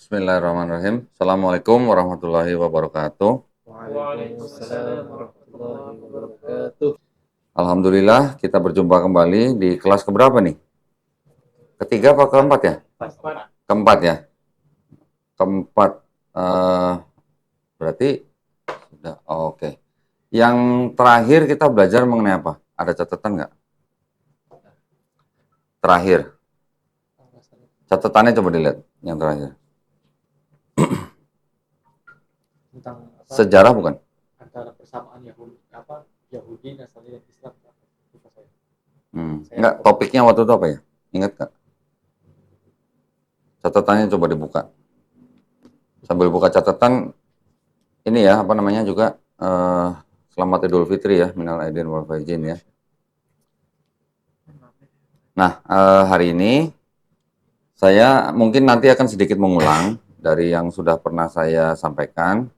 Bismillahirrahmanirrahim. Assalamualaikum warahmatullahi wabarakatuh. Waalaikumsalam warahmatullahi wabarakatuh. Alhamdulillah kita berjumpa kembali di kelas keberapa nih? Ketiga apa keempat ya? Keempat ya? Keempat. Eh, berarti sudah. Oke. Yang terakhir kita belajar mengenai apa? Ada catatan nggak? Terakhir. Catatannya coba dilihat yang terakhir. Tentang Sejarah bukan? antara persamaan Yahudi, Nasrani dan Islam. Lupa saya. Enggak, topiknya waktu itu apa ya? Ingat nggak? Catatannya coba dibuka. Sambil buka catatan, ini ya, apa namanya juga, selamat Idul Fitri ya, minal aidin wal faizin ya. Nah, hari ini saya mungkin nanti akan sedikit mengulang dari yang sudah pernah saya sampaikan.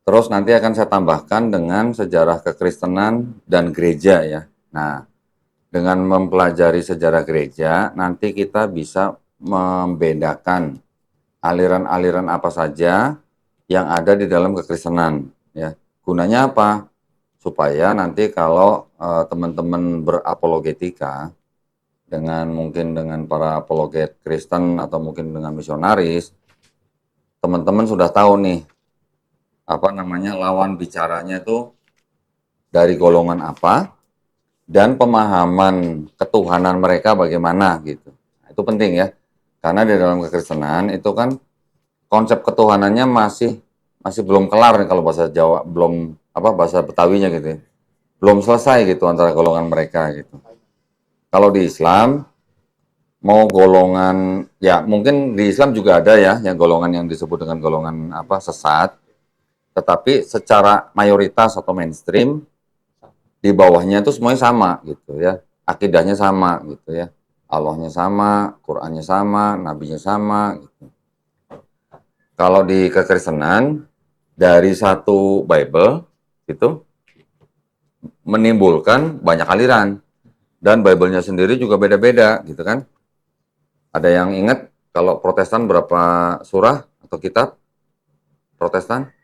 Terus nanti akan saya tambahkan dengan sejarah kekristenan dan gereja ya. Nah, dengan mempelajari sejarah gereja, nanti kita bisa membedakan aliran-aliran apa saja yang ada di dalam kekristenan ya. Gunanya apa? Supaya nanti kalau teman-teman berapologetika mungkin dengan para apologet Kristen atau mungkin dengan misionaris, teman-teman sudah tahu nih apa namanya lawan bicaranya itu dari golongan apa dan pemahaman ketuhanan mereka bagaimana gitu. Itu penting ya. Karena di dalam kekristenan itu kan konsep ketuhanannya masih belum kelar nih kalau bahasa Jawa, belum apa bahasa Betawinya gitu ya. Belum selesai gitu antara golongan mereka gitu. Kalau di Islam mau golongan ya mungkin di Islam juga ada ya yang golongan yang disebut dengan golongan apa sesat, tetapi secara mayoritas atau mainstream di bawahnya itu semuanya sama gitu ya, akidahnya sama gitu ya, Allahnya sama, Qurannya sama, nabinya sama gitu. Kalau di kekristenan dari satu Bible itu menimbulkan banyak aliran dan Bible-nya sendiri juga beda-beda gitu kan. Ada yang ingat kalau Protestan berapa surah atau kitab Protestan?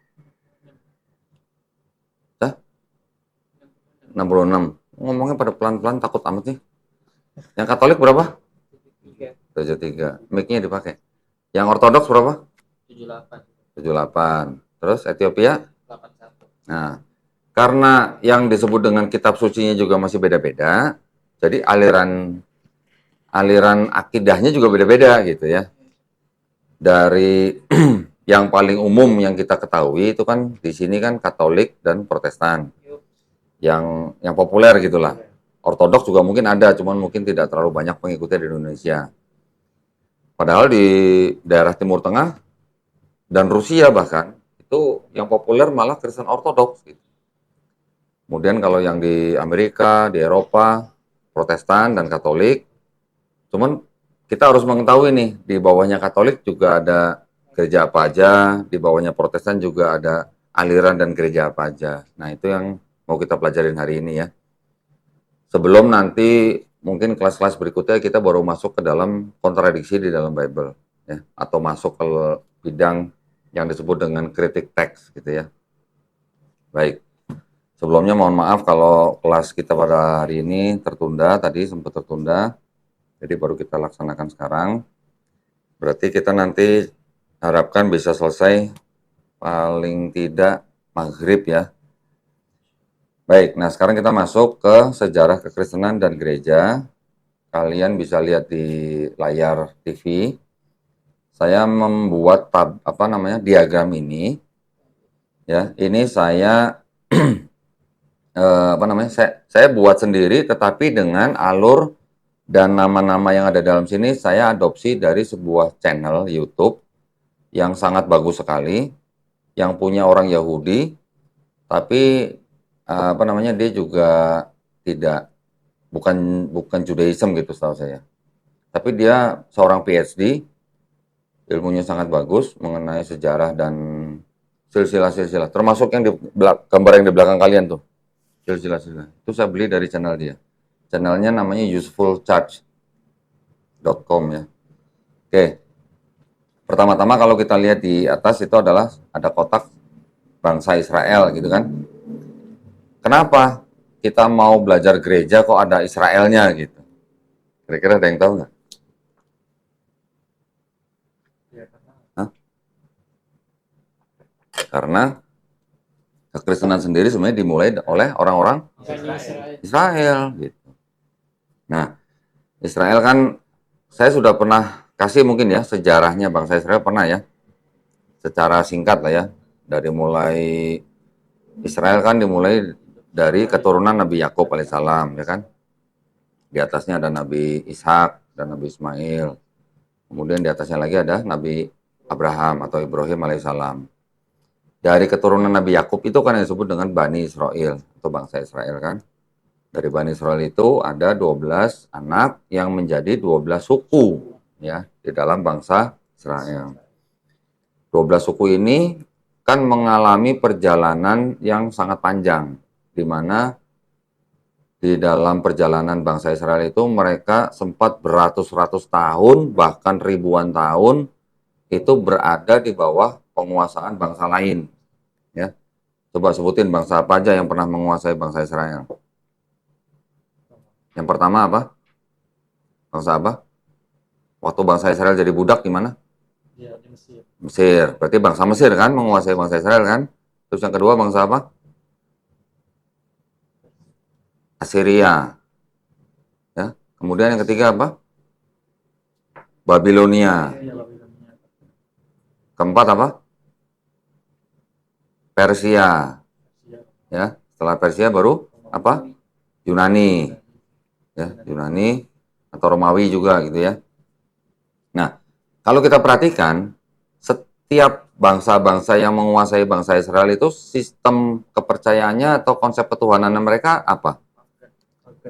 66. Ngomongnya pada pelan-pelan takut amat nih. Yang Katolik berapa? 73. Mic-nya dipakai. Yang Ortodoks berapa? 78. 78. Terus Ethiopia? 81. Nah, karena yang disebut dengan kitab sucinya juga masih beda-beda, jadi aliran akidahnya juga beda-beda gitu ya. Dari yang paling umum yang kita ketahui itu kan di sini kan Katolik dan Protestan. Yang populer gitulah. Ortodoks juga mungkin ada, cuman mungkin tidak terlalu banyak pengikutnya di Indonesia. Padahal di daerah Timur Tengah dan Rusia bahkan itu yang populer malah Kristen Ortodoks gitu. Kemudian kalau yang di Amerika, di Eropa, Protestan dan Katolik. Cuman kita harus mengetahui nih, di bawahnya Katolik juga ada gereja apa aja, di bawahnya Protestan juga ada aliran dan gereja apa aja. Nah, itu yang mau kita pelajarin hari ini ya. Sebelum nanti mungkin kelas-kelas berikutnya kita baru masuk ke dalam kontradiksi di dalam Bible ya, atau masuk ke bidang yang disebut dengan kritik teks gitu ya. Baik. Sebelumnya mohon maaf kalau kelas kita pada hari ini tertunda, tadi sempat tertunda. Jadi baru kita laksanakan sekarang. Berarti kita nanti harapkan bisa selesai paling tidak maghrib ya. Baik, nah sekarang kita masuk ke sejarah kekristenan dan gereja. Kalian bisa lihat di layar TV. Saya membuat diagram ini. Ya, ini saya saya buat sendiri, tetapi dengan alur dan nama-nama yang ada dalam sini saya adopsi dari sebuah channel YouTube yang sangat bagus sekali, yang punya orang Yahudi, tapi dia juga tidak bukan Judaism gitu setahu saya. Tapi dia seorang PhD, ilmunya sangat bagus mengenai sejarah dan silsilah-silsilah, termasuk yang gambar yang di belakang kalian tuh. Silsilah-silsilah. Itu saya beli dari channel dia. Channelnya namanya usefulchurch.com ya. Oke. Pertama-tama kalau kita lihat di atas itu adalah ada kotak bangsa Israel gitu kan. Kenapa kita mau belajar gereja kok ada Israelnya gitu? Kira-kira ada yang tahu nggak? Ya, karena Hah? Karena kekristenan sendiri sebenarnya dimulai oleh orang-orang Israel. Israel gitu. Nah, Israel kan saya sudah pernah kasih mungkin ya sejarahnya bangsa Israel pernah ya. Secara singkat lah ya. Dari mulai Israel kan dimulai dari keturunan Nabi Yakub alaihissalam ya kan. Di atasnya ada Nabi Ishak dan Nabi Ismail. Kemudian di atasnya lagi ada Nabi Abraham atau Ibrahim alaihissalam. Dari keturunan Nabi Yakub itu kan yang disebut dengan Bani Israel atau bangsa Israel kan. Dari Bani Israel itu ada 12 anak yang menjadi 12 suku ya di dalam bangsa Israel. 12 suku ini kan mengalami perjalanan yang sangat panjang di mana di dalam perjalanan bangsa Israel itu mereka sempat beratus-ratus tahun bahkan ribuan tahun itu berada di bawah penguasaan bangsa lain ya. Coba sebutin bangsa apa aja yang pernah menguasai bangsa Israel. Yang pertama apa? Bangsa apa? Waktu bangsa Israel jadi budak di mana? Ya, di Mesir. Mesir. Berarti bangsa Mesir kan menguasai bangsa Israel kan? Terus yang kedua bangsa apa? Assyria. Ya. Kemudian yang ketiga apa? Babilonia. Ya, Babilonia. Keempat apa? Persia. Ya, Ya. Setelah Persia baru apa? Yunani. Ya, Yunani atau Romawi juga gitu ya. Nah, kalau kita perhatikan setiap bangsa-bangsa yang menguasai bangsa Israel itu sistem kepercayaannya atau konsep ketuhanan mereka apa?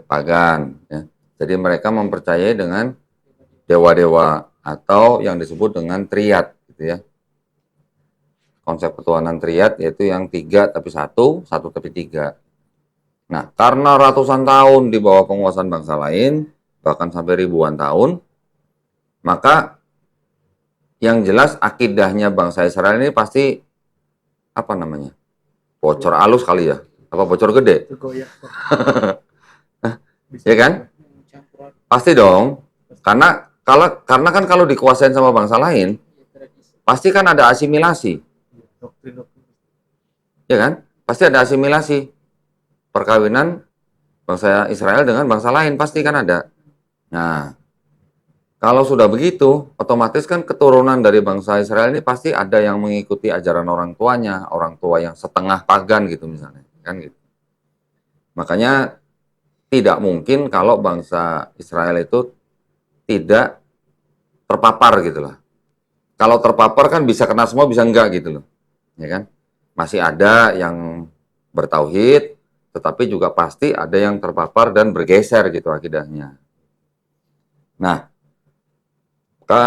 Pagan. Ya. Jadi mereka mempercayai dengan dewa-dewa atau yang disebut dengan triad, gitu ya. Konsep ketuhanan triad yaitu yang tiga tapi satu, satu tapi tiga. Nah, karena ratusan tahun di bawah penguasaan bangsa lain, bahkan sampai ribuan tahun, maka yang jelas akidahnya bangsa Israel ini pasti apa namanya? Bocor halus kali ya? Apa bocor gede? itu goyah. Ya kan? Pasti dong. Karena kan kalau dikuasain sama bangsa lain, pasti kan ada asimilasi, Doktrin-doktrin. ya kan? Pasti ada asimilasi. Perkawinan bangsa Israel dengan bangsa lain pasti kan ada. Nah, kalau sudah begitu, otomatis kan keturunan dari bangsa Israel ini pasti ada yang mengikuti ajaran orang tuanya, orang tua yang setengah pagan gitu misalnya, kan gitu. Makanya tidak mungkin kalau bangsa Israel itu tidak terpapar gitu loh. Kalau terpapar kan bisa kena semua, bisa enggak gitu loh. Ya kan? Masih ada yang bertauhid, tetapi juga pasti ada yang terpapar dan bergeser gitu akidahnya. Nah,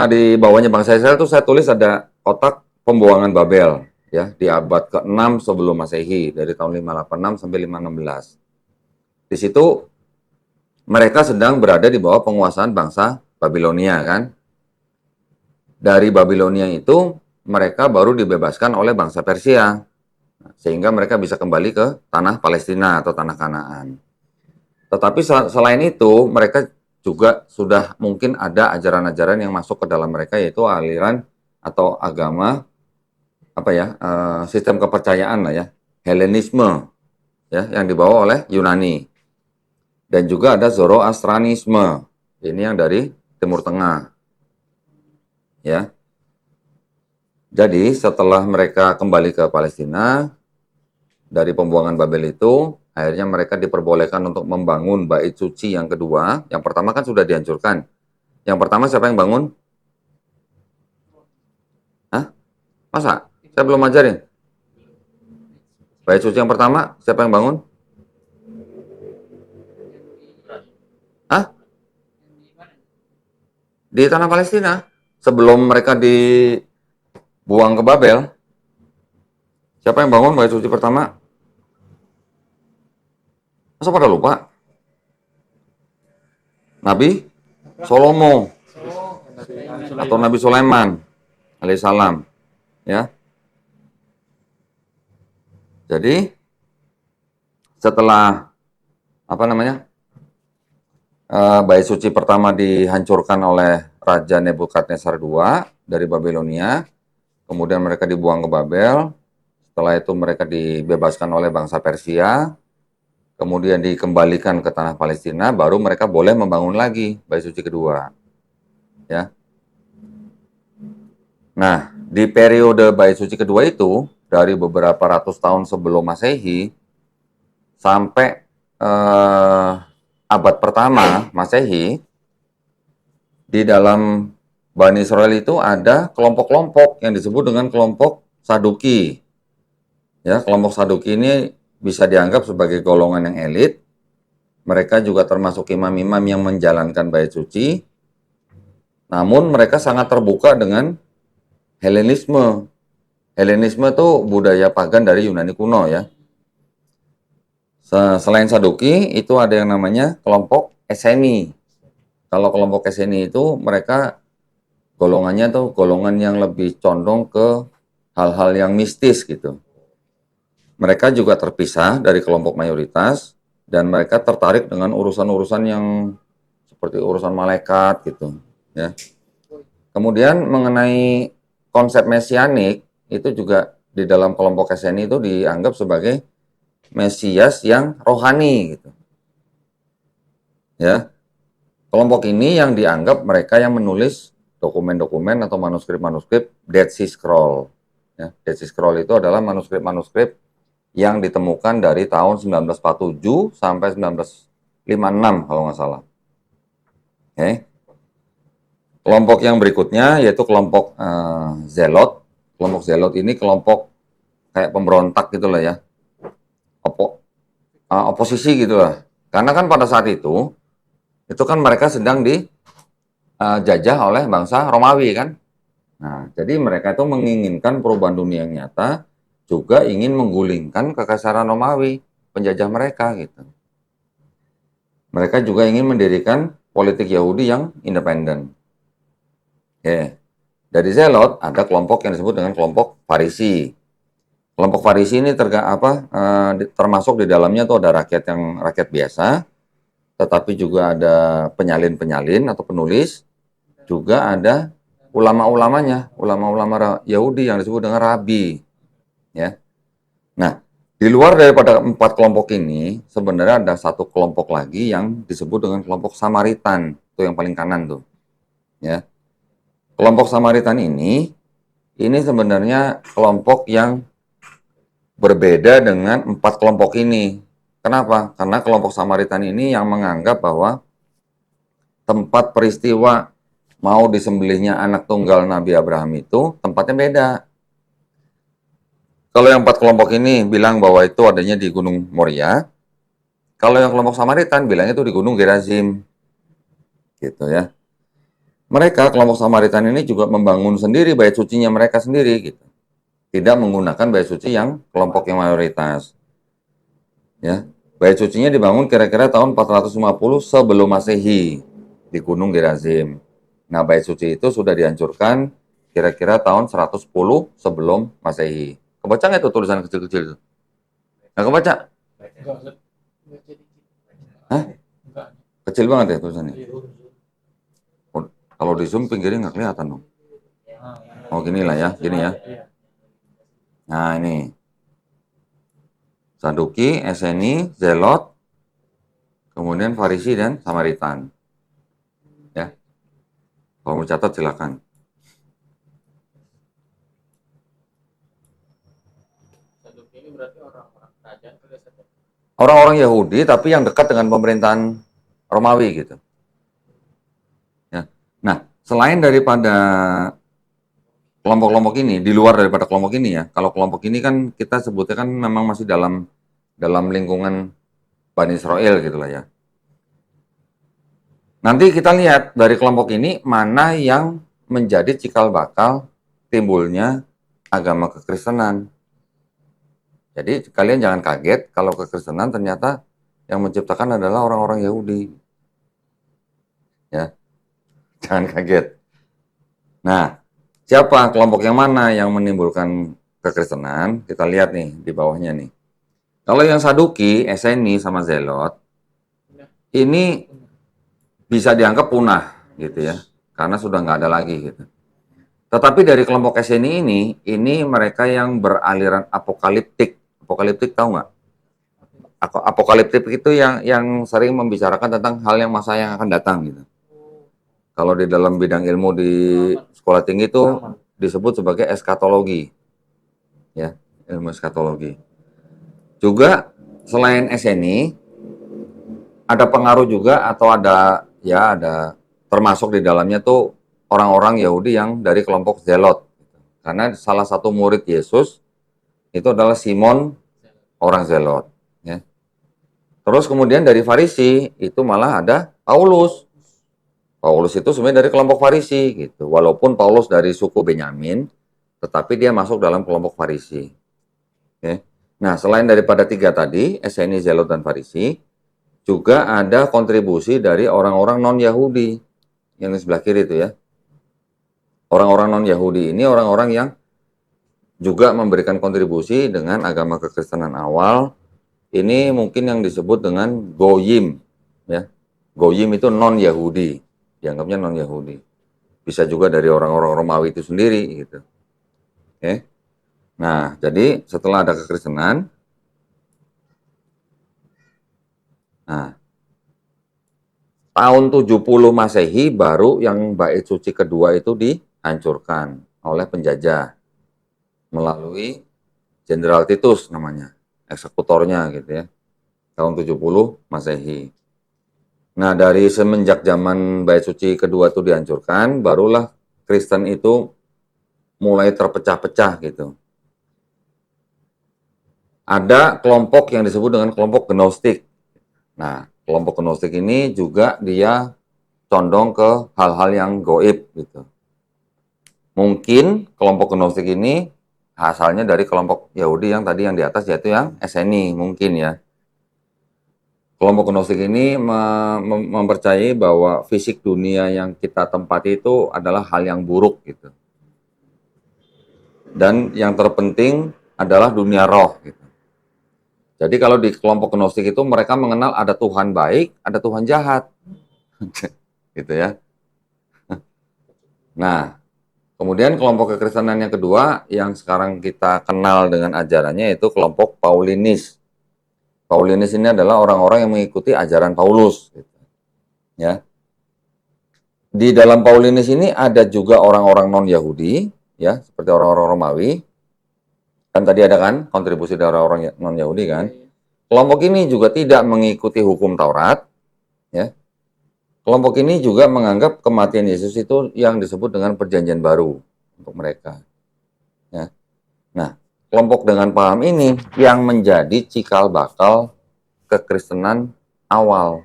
di bawahnya bangsa Israel itu saya tulis ada kotak pembuangan Babel ya di abad ke-6 sebelum Masehi dari tahun 586 sampai 516. Di situ mereka sedang berada di bawah penguasaan bangsa Babilonia kan. Dari Babilonia itu mereka baru dibebaskan oleh bangsa Persia sehingga mereka bisa kembali ke tanah Palestina atau tanah Kanaan. Tetapi selain itu mereka juga sudah mungkin ada ajaran-ajaran yang masuk ke dalam mereka yaitu aliran atau agama apa ya sistem kepercayaan lah ya Helenisme ya yang dibawa oleh Yunani dan juga ada Zoroastrianisme ini yang dari Timur Tengah ya. Jadi setelah mereka kembali ke Palestina dari pembuangan Babel itu akhirnya mereka diperbolehkan untuk membangun bait suci yang kedua. Yang pertama kan sudah dihancurkan. Yang pertama siapa yang bangun? Hah? Masa? Saya belum ajarin. Bait suci yang pertama siapa yang bangun? Hah? Di tanah Palestina. Sebelum mereka dibuang ke Babel. Siapa yang bangun bait suci pertama? Masa pada lupa? Nabi Salomo atau Nabi Sulaiman. alaihissalam, ya. Jadi setelah apa namanya bait suci pertama dihancurkan oleh Raja Nebukadnezar II dari Babilonia, kemudian mereka dibuang ke Babel. Setelah itu mereka dibebaskan oleh bangsa Persia, kemudian dikembalikan ke tanah Palestina, baru mereka boleh membangun lagi bait suci kedua. Ya. Nah, di periode bait suci kedua itu dari beberapa ratus tahun sebelum Masehi sampai abad pertama Masehi, di dalam Bani Israel itu ada kelompok-kelompok yang disebut dengan kelompok Saduki. Ya, kelompok Saduki ini bisa dianggap sebagai golongan yang elit. Mereka juga termasuk imam-imam yang menjalankan bait suci. Namun mereka sangat terbuka dengan Helenisme. Helenisme itu budaya pagan dari Yunani kuno ya. Selain Saduki, itu ada yang namanya kelompok Esseni. Kalau kelompok Esseni itu mereka golongannya tuh golongan yang lebih condong ke hal-hal yang mistis gitu. Mereka juga terpisah dari kelompok mayoritas dan mereka tertarik dengan urusan-urusan yang seperti urusan malaikat gitu ya. Kemudian mengenai konsep mesianik itu juga di dalam kelompok Esseni itu dianggap sebagai Mesias yang rohani gitu. Ya. Kelompok ini yang dianggap mereka yang menulis dokumen-dokumen atau manuskrip-manuskrip Dead Sea Scroll. Ya, Dead Sea Scroll itu adalah manuskrip-manuskrip yang ditemukan dari tahun 1947 sampai 1956 kalau nggak salah. Oke. Kelompok yang berikutnya yaitu kelompok Zelot. Kelompok Zelot ini kelompok kayak pemberontak gitu lah ya. Oposisi gitu lah. Karena kan pada saat itu kan mereka sedang dijajah oleh bangsa Romawi kan. Nah, jadi mereka itu menginginkan perubahan dunia yang nyata, juga ingin menggulingkan kekaisaran Romawi, penjajah mereka gitu. Mereka juga ingin mendirikan politik Yahudi yang independen. Oke. Dari Zelot ada kelompok yang disebut dengan kelompok Farisi. Kelompok Farisi ini termasuk di dalamnya tuh ada rakyat biasa, tetapi juga ada penyalin-penyalin atau penulis, juga ada ulama-ulamanya, ulama-ulama Yahudi yang disebut dengan rabi. Ya. Nah, di luar daripada 4 kelompok ini, sebenarnya ada satu kelompok lagi yang disebut dengan kelompok Samaritan, itu yang paling kanan tuh. Ya. Kelompok Samaritan ini sebenarnya kelompok yang berbeda dengan 4 kelompok ini. Kenapa? Karena kelompok Samaritan ini yang menganggap bahwa tempat peristiwa mau disembelihnya anak tunggal Nabi Abraham itu tempatnya beda. Kalau yang 4 kelompok ini bilang bahwa itu adanya di Gunung Moria, kalau yang kelompok Samaritan bilangnya itu di Gunung Gerazim. Gitu ya. Mereka kelompok Samaritan ini juga membangun sendiri bait sucinya mereka sendiri gitu. Tidak menggunakan bait suci yang kelompok yang mayoritas. Ya. Bait sucinya dibangun kira-kira tahun 450 sebelum Masehi di Gunung Gerazim. Nah, bait suci itu sudah dihancurkan kira-kira tahun 110 sebelum Masehi. Kebaca nggak itu tulisan kecil-kecil itu? Nggak kebaca? Hah? Kecil banget ya tulisannya? Oh, kalau di zoom pinggirnya nggak kelihatan dong. Oh, gini lah ya, gini ya. Nah, ini. Saduki, Esseni, Zelot, kemudian Farisi dan Samaritan. Ya. Kalau mau catat silakan. Ini berarti orang-orang kerajaan kerajaan. Orang-orang Yahudi tapi yang dekat dengan pemerintahan Romawi gitu. Ya. Nah, selain daripada kelompok-kelompok ini, di luar daripada kelompok ini ya, kalau kelompok ini kan kita sebutnya kan memang masih dalam lingkungan Bani Israel gitu lah ya. Nanti kita lihat dari kelompok ini mana yang menjadi cikal bakal timbulnya agama kekristenan. Jadi kalian jangan kaget kalau kekristenan ternyata yang menciptakan adalah orang-orang Yahudi. Ya, jangan kaget. Nah, Siapa kelompok yang mana yang menimbulkan kekristenan? Kita lihat nih di bawahnya nih. Kalau yang Saduki, Eseni sama Zelot, ini bisa dianggap punah gitu ya, karena sudah nggak ada lagi gitu. Tetapi dari kelompok Eseni ini mereka yang beraliran apokaliptik. Apokaliptik tahu nggak? Apokaliptik itu yang sering membicarakan tentang hal yang masa yang akan datang gitu. Kalau di dalam bidang ilmu di sekolah tinggi itu disebut sebagai eskatologi, ya, ilmu eskatologi. Juga selain SNI, ada pengaruh juga atau ada termasuk di dalamnya tuh orang-orang Yahudi yang dari kelompok Zelot. Karena salah satu murid Yesus itu adalah Simon, orang Zelot. Ya. Terus kemudian dari Farisi itu malah ada Paulus. Paulus itu sebenarnya dari kelompok Farisi gitu. Walaupun Paulus dari suku Benyamin, tetapi dia masuk dalam kelompok Farisi. Oke. Nah, selain daripada tiga tadi, SNI, Zelot, dan Farisi, juga ada kontribusi dari orang-orang non-Yahudi yang di sebelah kiri itu ya. Orang-orang non-Yahudi ini orang-orang yang juga memberikan kontribusi dengan agama kekristenan awal. Ini mungkin yang disebut dengan Goyim, ya. Goyim itu non-Yahudi, dianggapnya non-Yahudi. Bisa juga dari orang-orang Romawi itu sendiri gitu. Oke. Nah, jadi setelah ada kekristenan, nah, tahun 70 Masehi baru yang bait suci kedua itu dihancurkan oleh penjajah melalui Jenderal Titus namanya, eksekutornya gitu ya. Tahun 70 Masehi. Nah, dari semenjak zaman bait suci kedua itu dihancurkan, barulah Kristen itu mulai terpecah-pecah gitu. Ada kelompok yang disebut dengan kelompok Gnostik. Nah, kelompok Gnostik ini juga dia condong ke hal-hal yang goib gitu. Mungkin kelompok Gnostik ini asalnya dari kelompok Yahudi yang tadi yang di atas yaitu yang Eseni mungkin ya. Kelompok Gnostik ini mempercayai bahwa fisik dunia yang kita tempati itu adalah hal yang buruk gitu. Dan yang terpenting adalah dunia roh gitu. Jadi kalau di kelompok Gnostik itu mereka mengenal ada Tuhan baik, ada Tuhan jahat. Gitu ya. Nah, kemudian kelompok kekristenan yang kedua yang sekarang kita kenal dengan ajarannya yaitu kelompok Paulinis. Paulinis ini adalah orang-orang yang mengikuti ajaran Paulus. Gitu. Ya. Di dalam Paulinis ini ada juga orang-orang non-Yahudi, ya, seperti orang-orang Romawi. Kan tadi ada kan kontribusi dari orang-orang non-Yahudi kan. Kelompok ini juga tidak mengikuti hukum Taurat, ya. Kelompok ini juga menganggap kematian Yesus itu yang disebut dengan perjanjian baru untuk mereka. Ya. Nah, kelompok dengan paham ini yang menjadi cikal bakal kekristenan awal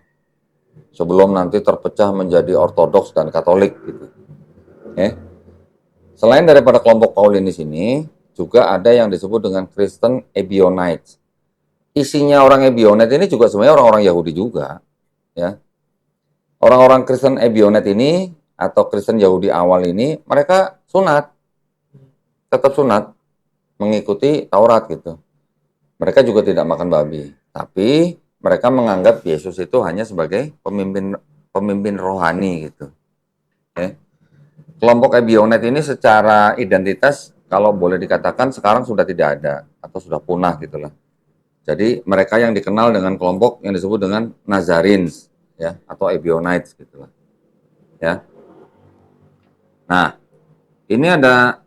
sebelum nanti terpecah menjadi Ortodoks dan Katolik gitu. Ya. Selain daripada kelompok Paulinis ini, juga ada yang disebut dengan Kristen Ebionites. Isinya orang Ebionite ini juga sebenarnya orang-orang Yahudi juga, ya. Orang-orang Kristen Ebionite ini atau Kristen Yahudi awal ini mereka sunat, tetap sunat, mengikuti Taurat gitu. Mereka juga tidak makan babi, tapi mereka menganggap Yesus itu hanya sebagai pemimpin rohani gitu. Okay. Kelompok Ebionite ini secara identitas kalau boleh dikatakan sekarang sudah tidak ada atau sudah punah gitulah. Jadi mereka yang dikenal dengan kelompok yang disebut dengan Nazarenes ya atau Ebionites gitulah. Ya. Nah, ini ada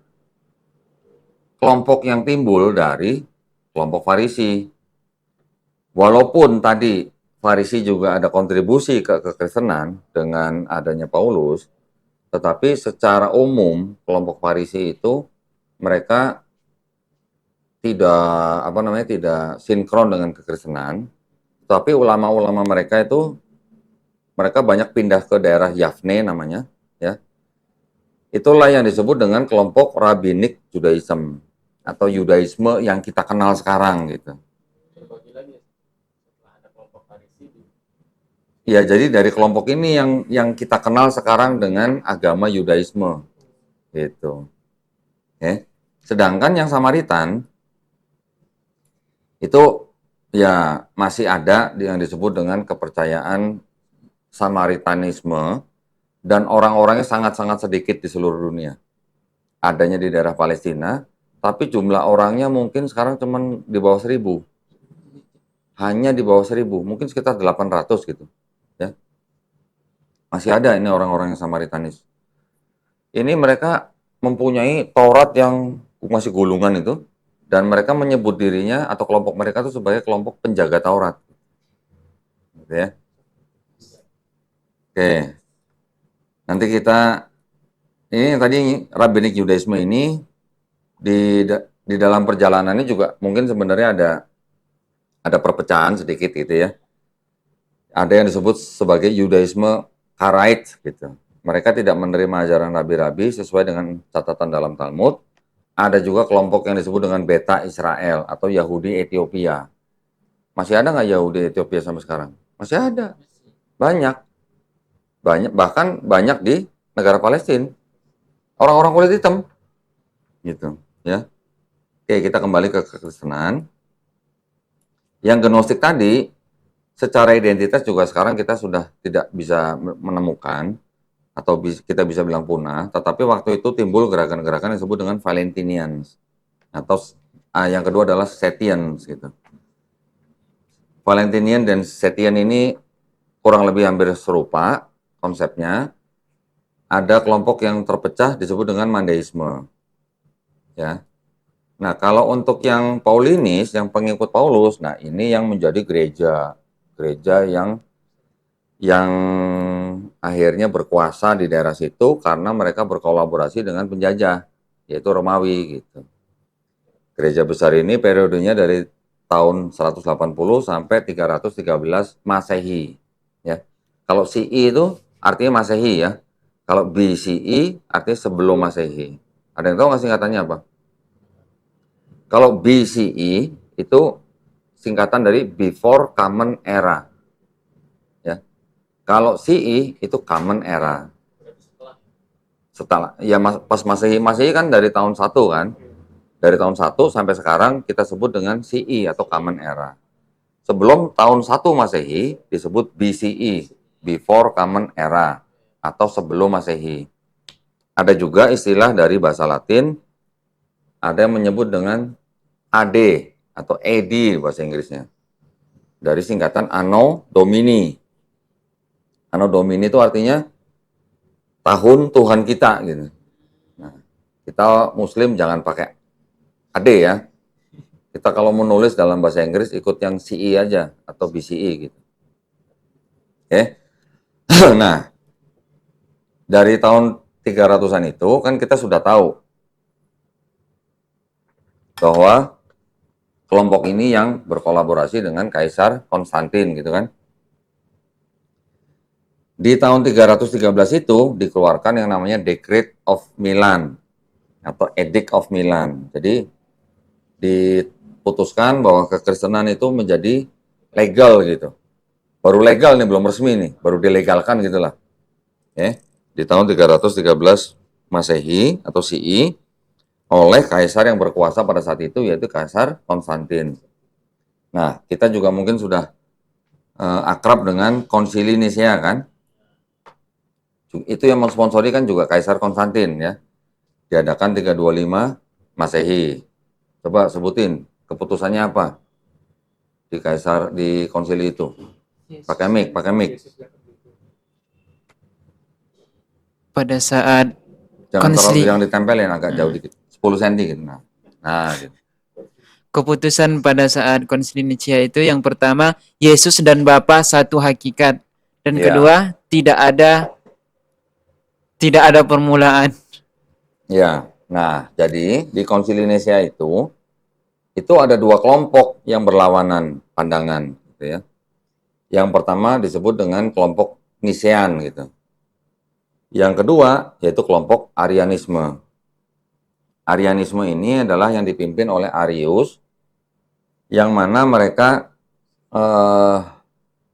kelompok yang timbul dari kelompok Farisi. Walaupun tadi Farisi juga ada kontribusi ke kekristenan dengan adanya Paulus, tetapi secara umum kelompok Farisi itu mereka tidak sinkron dengan kekristenan, tapi ulama-ulama mereka itu mereka banyak pindah ke daerah Yafne namanya, ya. Itulah yang disebut dengan kelompok Rabbinic Judaism atau Yudaisme yang kita kenal sekarang gitu. Ya, jadi dari kelompok ini yang kita kenal sekarang dengan agama Yudaisme gitu. Oke. Sedangkan yang Samaritan itu ya masih ada yang disebut dengan kepercayaan Samaritanisme dan orang-orangnya sangat-sangat sedikit di seluruh dunia. Adanya di daerah Palestina, tapi jumlah orangnya mungkin sekarang cuma di bawah 1.000. Hanya di bawah 1.000, mungkin sekitar 800 gitu. Ya. Masih ada ini orang-orang yang Samaritanis. Ini mereka mempunyai Taurat yang masih gulungan itu, dan mereka menyebut dirinya atau kelompok mereka itu sebagai kelompok penjaga Taurat. Gitu ya. Oke, nanti kita ini tadi Rabbinik Yudaisme ini di dalam perjalanannya juga mungkin sebenarnya ada perpecahan sedikit gitu ya. Ada yang disebut sebagai Yudaisme Karaite gitu. Mereka tidak menerima ajaran rabi-rabi sesuai dengan catatan dalam Talmud. Ada juga kelompok yang disebut dengan Beta Israel atau Yahudi Ethiopia. Masih ada nggak Yahudi Ethiopia sampai sekarang? Masih ada. Banyak. Bahkan banyak di negara Palestina. Orang-orang kulit hitam. Gitu. Ya. Oke, kita kembali ke kekristenan. Yang gnostik tadi, secara identitas juga sekarang kita sudah tidak bisa menemukan, atau kita bisa bilang punah, tetapi waktu itu timbul gerakan-gerakan yang disebut dengan Valentinians, atau yang kedua adalah Setians gitu. Valentinian dan Setian ini kurang lebih hampir serupa konsepnya. Ada kelompok yang terpecah disebut dengan Mandeisme. Ya. Nah, kalau untuk yang Paulinis, yang pengikut Paulus, nah ini yang menjadi gereja yang akhirnya berkuasa di daerah situ karena mereka berkolaborasi dengan penjajah, yaitu Romawi gitu. Gereja besar ini periodenya dari tahun 180 sampai 313 Masehi. Ya. Kalau CE itu artinya Masehi ya. Kalau BCE artinya sebelum Masehi. Ada yang tahu nggak singkatannya apa? Kalau BCE itu singkatan dari Before Common Era. Ya. Kalau CE itu Common Era. Setelah ya pas Masehi kan dari tahun 1 kan. Dari tahun 1 sampai sekarang kita sebut dengan CE atau Common Era. Sebelum tahun 1 Masehi disebut BCE, Before Common Era atau sebelum Masehi. Ada juga istilah dari bahasa Latin, ada yang menyebut dengan AD atau AD bahasa Inggrisnya. Dari singkatan Anno Domini. Anno Domini itu artinya tahun Tuhan kita gitu. Nah, kita Muslim jangan pakai AD ya. Kita kalau menulis dalam bahasa Inggris ikut yang CE aja atau BCE gitu. Oke. Nah, dari tahun 300-an itu kan kita sudah tahu bahwa kelompok ini yang berkolaborasi dengan Kaisar Konstantin gitu kan. Di tahun 313 itu dikeluarkan yang namanya Decree of Milan atau Edict of Milan. Jadi diputuskan bahwa kekristenan itu menjadi legal gitu. Baru legal nih, belum resmi nih, baru dilegalkan gitulah. Ya, di tahun 313 Masehi atau CE oleh kaisar yang berkuasa pada saat itu yaitu Kaisar Konstantin. Nah, kita juga mungkin sudah akrab dengan Konsili Nisea kan? Itu yang mensponsori kan juga Kaisar Konstantin ya. Diadakan 325 Masehi. Coba sebutin keputusannya apa di konsili itu. Pakai mic. Pada saat Jangan terlalu konsili yang ditempelin agak jauh dikit. 10 cm gitu. Nah gitu. keputusan pada saat konsili Nicea itu yang pertama Yesus dan Bapa satu hakikat dan Ya. kedua tidak ada permulaan. Ya. Nah, jadi di Konsili Nicea itu ada dua kelompok yang berlawanan pandangan gitu ya. Yang pertama disebut dengan kelompok Nicean gitu. Yang kedua yaitu kelompok Arianisme. Arianisme ini adalah yang dipimpin oleh Arius, yang mana mereka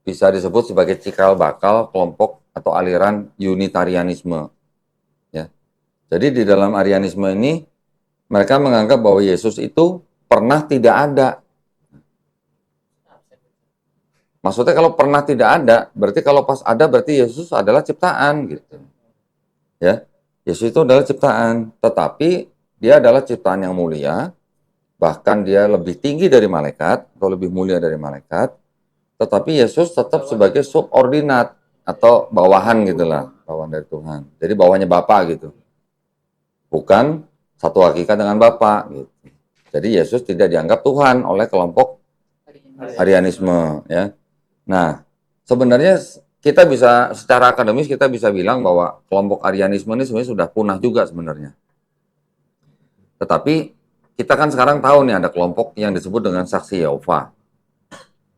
bisa disebut sebagai cikal bakal kelompok atau aliran Unitarianisme. Ya. Jadi di dalam Arianisme ini Mereka menganggap bahwa Yesus itu pernah tidak ada. Maksudnya kalau pernah tidak ada, berarti kalau pas ada berarti Yesus adalah ciptaan gitu. Ya. Yesus itu adalah ciptaan, tetapi dia adalah ciptaan yang mulia, bahkan dia lebih tinggi dari malaikat atau lebih mulia dari malaikat, tetapi Yesus tetap sebagai subordinat atau bawahan gitulah, bawahan dari Tuhan. Jadi bawahnya Bapa gitu. Bukan satu hakikat dengan Bapa gitu. Jadi Yesus tidak dianggap Tuhan oleh kelompok Arianisme ya. Nah, sebenarnya kita bisa secara akademis kita bisa bilang bahwa kelompok Arianisme ini sebenarnya sudah punah juga sebenarnya. Tetapi kita kan sekarang tahu nih ada kelompok yang disebut dengan Saksi Yehova.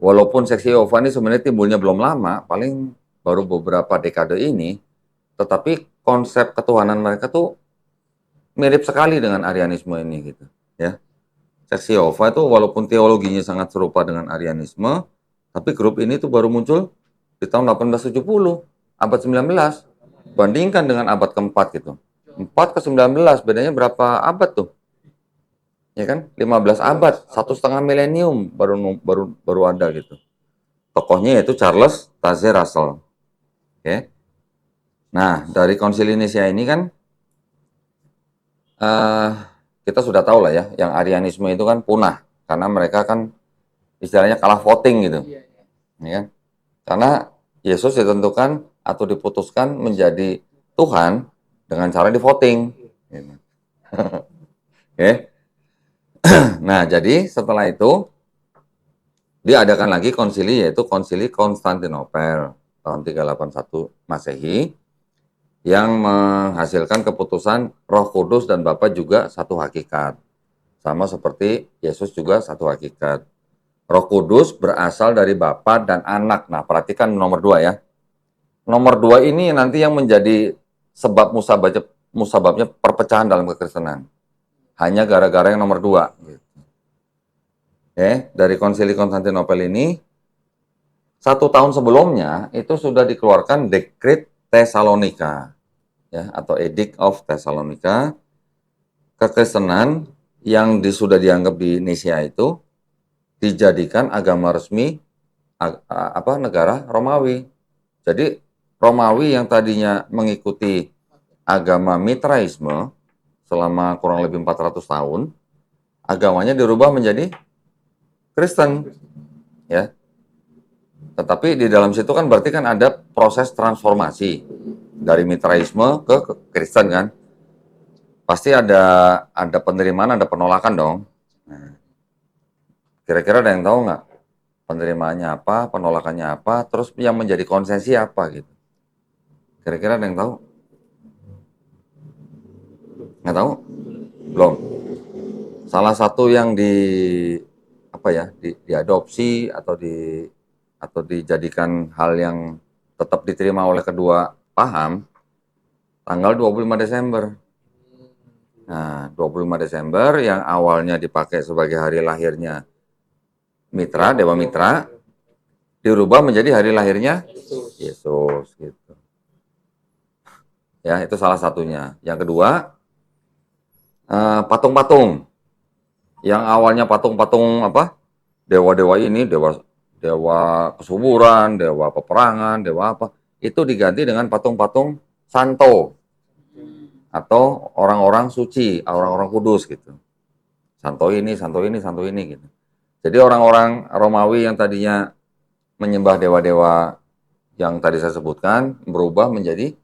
Walaupun Saksi Yehova ini sebenarnya timbulnya belum lama, paling baru beberapa dekade ini, tetapi konsep ketuhanan mereka tuh mirip sekali dengan Arianisme ini gitu, ya. Saksi Yehova itu walaupun teologinya sangat serupa dengan Arianisme, tapi grup ini tuh baru muncul di tahun 1870, abad 19. Bandingkan dengan abad keempat gitu. 4 ke 19, bedanya berapa abad tuh? Ya kan? 15 abad, 1,5 milenium baru ada gitu. Tokohnya yaitu Charles Taze Russell. Oke. Nah, dari Konsili Nicea ini kan kita sudah tahu lah ya, yang Arianisme itu kan punah karena mereka kan istilahnya kalah voting gitu. Ya kan? Karena Yesus ditentukan atau diputuskan menjadi Tuhan dengan cara di voting. Gitu. Oke. Nah, jadi setelah itu diadakan lagi konsili yaitu Konsili Konstantinopel tahun 381 Masehi yang menghasilkan keputusan Roh Kudus dan Bapa juga satu hakikat. Sama seperti Yesus juga satu hakikat. Roh Kudus berasal dari Bapa dan Anak. Nah, perhatikan nomor 2 ya. Nomor 2 ini nanti yang menjadi sebab musababnya perpecahan dalam kekristenan. Hanya gara-gara yang nomor 2. Dari Konsili Konstantinopel ini, 1 tahun sebelumnya itu sudah dikeluarkan Dekret Tesalonika, ya, atau Edict of Thessalonica. Kekristenan yang sudah dianggap di Nicea itu dijadikan agama resmi negara Romawi. Jadi Romawi yang tadinya mengikuti agama Mitraisme selama kurang lebih 400 tahun, agamanya dirubah menjadi Kristen, ya. Tetapi di dalam situ kan berarti kan ada proses transformasi dari Mitraisme ke Kristen kan. Pasti ada penerimaan, ada penolakan dong. Nah, kira-kira ada yang tahu nggak penerimaannya apa, penolakannya apa, terus yang menjadi konsensi apa gitu? Kira-kira ada yang tahu? Nggak tahu? Belum. Salah satu yang diadopsi atau dijadikan hal yang tetap diterima oleh kedua paham tanggal 25 Desember. Nah, 25 Desember yang awalnya dipakai sebagai hari lahirnya Mitra, Dewa Mitra, dirubah menjadi hari lahirnya Yesus gitu. Ya, itu salah satunya. Yang kedua, patung-patung. Yang awalnya patung-patung dewa-dewa ini, dewa kesuburan, dewa peperangan, dewa apa, itu diganti dengan patung-patung santo atau orang-orang suci, orang-orang kudus gitu. Santo ini, santo ini, santo ini gitu. Jadi orang-orang Romawi yang tadinya menyembah dewa-dewa yang tadi saya sebutkan berubah menjadi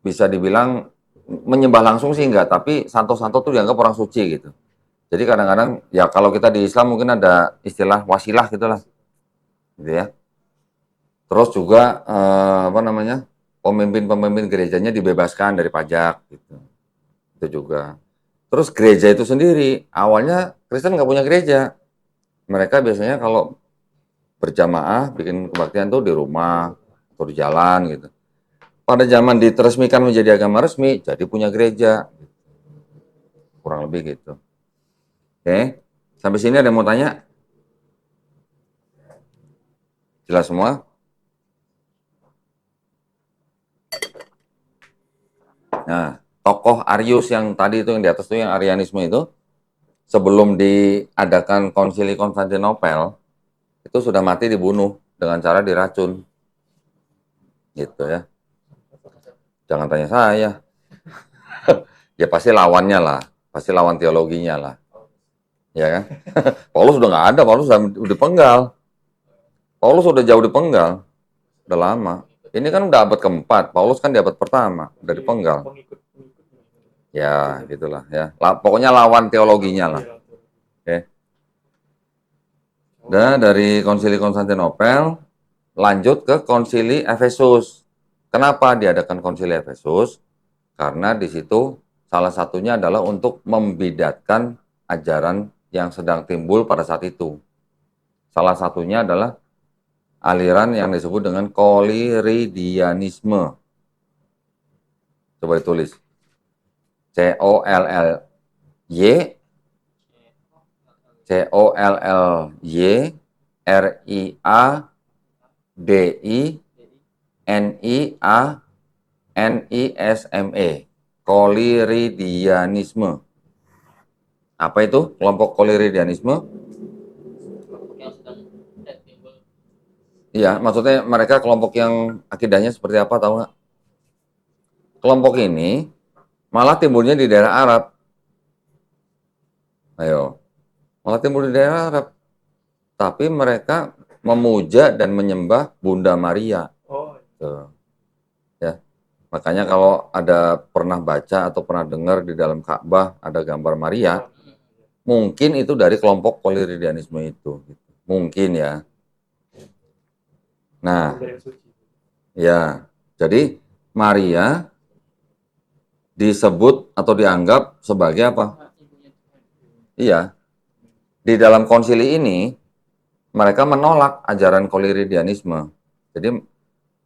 bisa dibilang menyembah langsung sih enggak, tapi santo-santo itu dianggap orang suci gitu. Jadi kadang-kadang ya kalau kita di Islam mungkin ada istilah wasilah gitulah, gitu ya. Terus juga pemimpin-pemimpin gerejanya dibebaskan dari pajak gitu. Itu juga. Terus gereja itu sendiri awalnya Kristen nggak punya gereja. Mereka biasanya kalau berjamaah bikin kebaktian tuh di rumah atau di jalan gitu. Pada zaman diteresmikan menjadi agama resmi, jadi punya gereja. Kurang lebih gitu. Oke, sampai sini ada yang mau tanya? Jelas semua? Nah, tokoh Arius yang tadi itu yang di atas itu yang Arianisme itu sebelum diadakan konsili Konstantinopel itu sudah mati dibunuh dengan cara diracun. Gitu ya. Jangan tanya saya. Ya pasti lawannya lah, pasti lawan teologinya lah. Ya kan? Paulus udah nggak ada, Paulus udah dipenggal. Paulus udah jauh dipenggal. Udah lama. Ini kan udah abad keempat, Paulus kan di abad pertama, udah dipenggal. Ya, gitulah ya. Pokoknya lawan teologinya lah. Oke. Dan dari konsili Konstantinopel lanjut ke konsili Efesus. Kenapa diadakan konsili Efesus? Karena di situ salah satunya adalah untuk membidatkan ajaran yang sedang timbul pada saat itu. Salah satunya adalah aliran yang disebut dengan Koliridianisme. Coba ditulis. C-O-L-L-Y Ridianisme. Koliridianisme. Apa itu kelompok koliridianisme? Iya, maksudnya mereka kelompok yang akidahnya seperti apa, tahu nggak? Kelompok ini malah timbulnya di daerah Arab. Ayo, malah timbul di daerah Arab. Tapi mereka memuja dan menyembah Bunda Maria. Tuh. Ya. Makanya kalau ada pernah baca atau pernah dengar di dalam Ka'bah ada gambar Maria, mungkin itu dari kelompok koliridianisme itu. Mungkin ya. Nah, ya, jadi Maria disebut atau dianggap sebagai apa? Iya, di dalam konsili ini mereka menolak ajaran koliridianisme. Jadi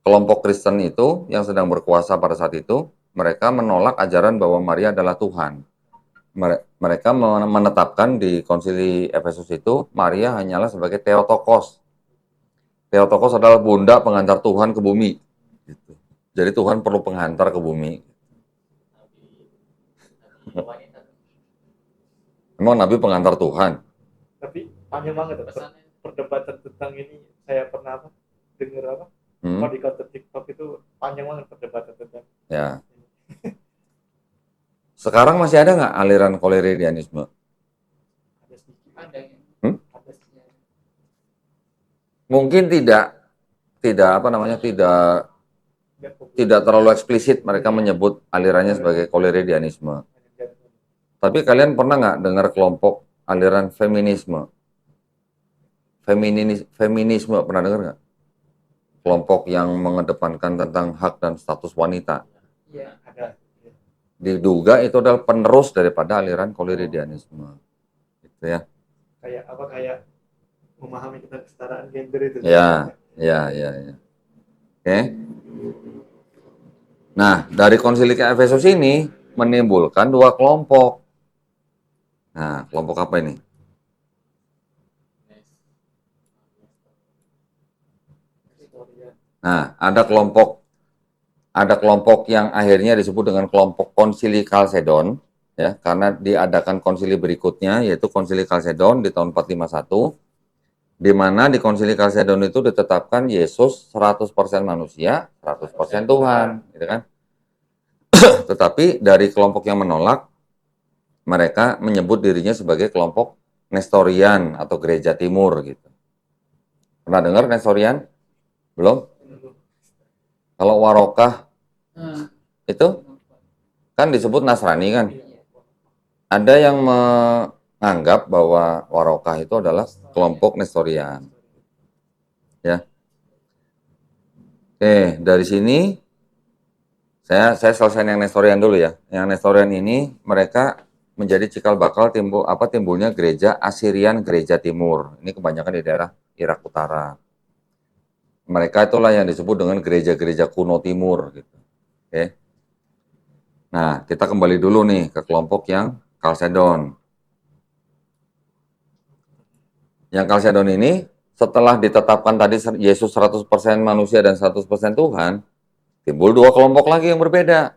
kelompok Kristen itu yang sedang berkuasa pada saat itu, mereka menolak ajaran bahwa Maria adalah Tuhan. Mereka menetapkan di konsili Efesus itu Maria hanyalah sebagai Theotokos. Theotokos adalah bunda pengantar Tuhan ke bumi. Gitu. Jadi Tuhan perlu penghantar ke bumi. Emang Nabi pengantar Tuhan? Tapi panjang banget perdebatan tentang ini. Saya pernah dengar kalau di konten TikTok itu panjang banget perdebatan tentang. Ya. Sekarang masih ada nggak aliran koliridianisme? Ada sedikit. Ada. Ada sedikit. Mungkin tidak terlalu eksplisit mereka menyebut alirannya sebagai koliridianisme. Tapi kalian pernah nggak dengar kelompok aliran feminisme? Feminisme pernah dengar nggak? Kelompok yang mengedepankan tentang hak dan status wanita. Iya, ada. Diduga itu adalah penerus daripada aliran koliridianisme. Gitu ya. Kayak memahami tentang kesetaraan gender itu. Ya. Oke. Nah, dari konsili Efesus ini menimbulkan dua kelompok. Nah, kelompok apa ini? Nah, ada kelompok yang akhirnya disebut dengan kelompok konsili Kalsedon, ya, karena diadakan konsili berikutnya yaitu konsili Kalsedon di tahun 451, di mana di konsili Kalsedon itu ditetapkan Yesus 100% manusia, 100% Tuhan, gitu kan? Tetapi dari kelompok yang menolak, mereka menyebut dirinya sebagai kelompok Nestorian atau Gereja Timur, gitu. Pernah dengar Nestorian? Belum? Kalau Warokah itu kan disebut Nasrani kan? Ada yang menganggap bahwa Warokah itu adalah kelompok Nestorian. Ya. Oke, dari sini saya selesai yang Nestorian dulu ya. Yang Nestorian ini mereka menjadi cikal bakal timbulnya gereja Assyrian, Gereja Timur. Ini kebanyakan di daerah Irak Utara. Mereka itulah yang disebut dengan gereja-gereja kuno timur gitu. Oke. Nah, kita kembali dulu nih ke kelompok yang Kalsedon. Yang Kalsedon ini setelah ditetapkan tadi Yesus 100% manusia dan 100% Tuhan, timbul dua kelompok lagi yang berbeda.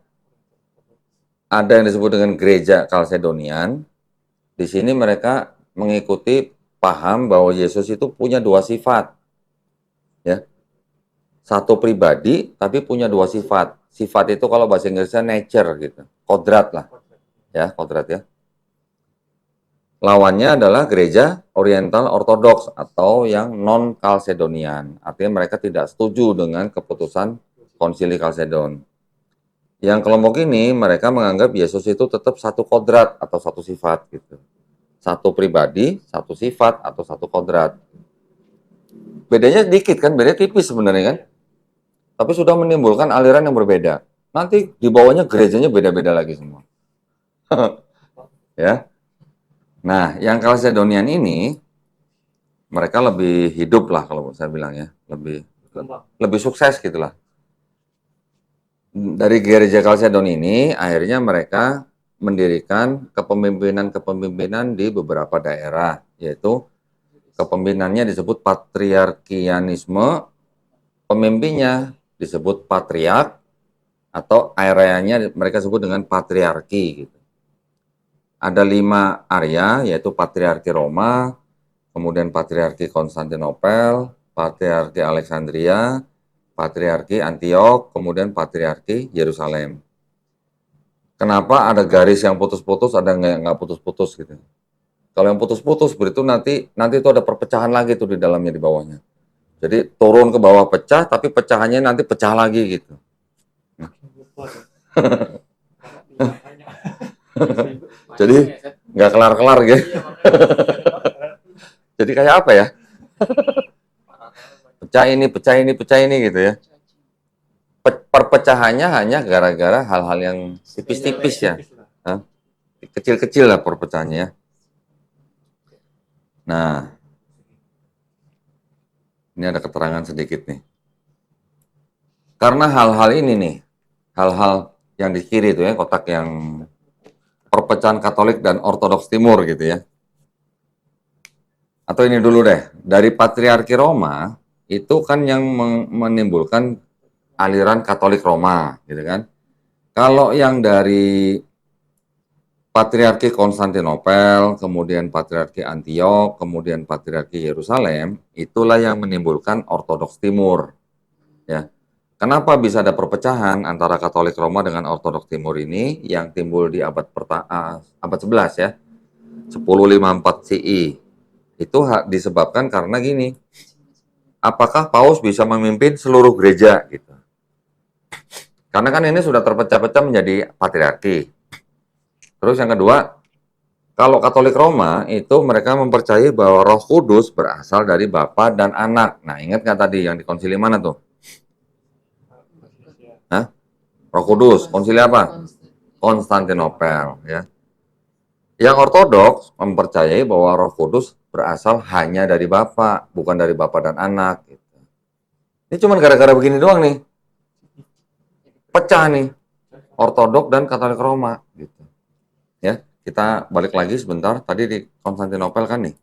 ada yang disebut dengan gereja Kalsedonian. Di sini mereka mengikuti paham bahwa Yesus itu punya dua sifat, ya. Satu pribadi, tapi punya dua sifat. Sifat itu kalau bahasa Inggrisnya nature gitu, kodrat lah, ya kodrat ya. Lawannya adalah gereja Oriental Ortodoks atau yang non Kalsedonian. Artinya mereka tidak setuju dengan keputusan Konsili Kalsedon. Yang kelompok ini mereka menganggap Yesus itu tetap satu kodrat atau satu sifat gitu. Satu pribadi, satu sifat atau satu kodrat. Bedanya sedikit kan, bedanya tipis sebenarnya kan. Tapi sudah menimbulkan aliran yang berbeda. Nanti di bawahnya gerejanya beda-beda lagi semua. Ya. Nah, yang Kalsedonian ini mereka lebih hidup lah kalau saya bilang ya, lebih sukses gitulah. Dari gereja Kalsedon ini akhirnya mereka mendirikan kepemimpinan-kepemimpinan di beberapa daerah, yaitu kepemimpinannya disebut patriarkianisme, pemimpinnya disebut patriark, atau areanya mereka sebut dengan patriarki gitu. Ada 5 area, yaitu Patriarki Roma, kemudian Patriarki Konstantinopel, Patriarki Alexandria, Patriarki Antiok, kemudian Patriarki Yerusalem. Kenapa ada garis yang putus-putus, ada nggak putus-putus gitu. Kalau yang putus-putus berarti nanti itu ada perpecahan lagi tuh di dalamnya di bawahnya. Jadi turun ke bawah pecah, tapi pecahannya nanti pecah lagi gitu. Jadi nggak kelar-kelar gitu. Jadi kayak apa ya? Pecah ini gitu ya. Perpecahannya hanya gara-gara hal-hal yang tipis-tipis ya. Kecil-kecil lah perpecahannya ya. Nah, ini ada keterangan sedikit nih. Karena hal-hal ini nih, hal-hal yang di kiri itu ya, kotak yang perpecahan Katolik dan Ortodoks Timur gitu ya. Atau ini dulu deh, dari Patriarki Roma itu kan yang menimbulkan aliran Katolik Roma gitu kan. Kalau yang dari Patriarki Konstantinopel, kemudian Patriarki Antiok, kemudian Patriarki Yerusalem, itulah yang menimbulkan Ortodoks Timur. Ya. Kenapa bisa ada perpecahan antara Katolik Roma dengan Ortodoks Timur ini yang timbul di abad 11 ya, 1054 CI. Itu disebabkan karena gini, apakah Paus bisa memimpin seluruh gereja gitu? Karena kan ini sudah terpecah-pecah menjadi patriarki. Terus yang kedua, kalau Katolik Roma itu mereka mempercayai bahwa Roh Kudus berasal dari Bapa dan Anak. Nah, ingat nggak tadi yang di konsili mana tuh? Hah? Roh Kudus, konsili apa? Konstantinopel, ya. Yang Ortodoks mempercayai bahwa Roh Kudus berasal hanya dari Bapa, bukan dari Bapa dan Anak. Gitu. Ini cuma gara-gara begini doang nih, pecah nih, Ortodoks dan Katolik Roma. Gitu. Ya, kita balik lagi sebentar. Tadi di Konstantinopel kan nih.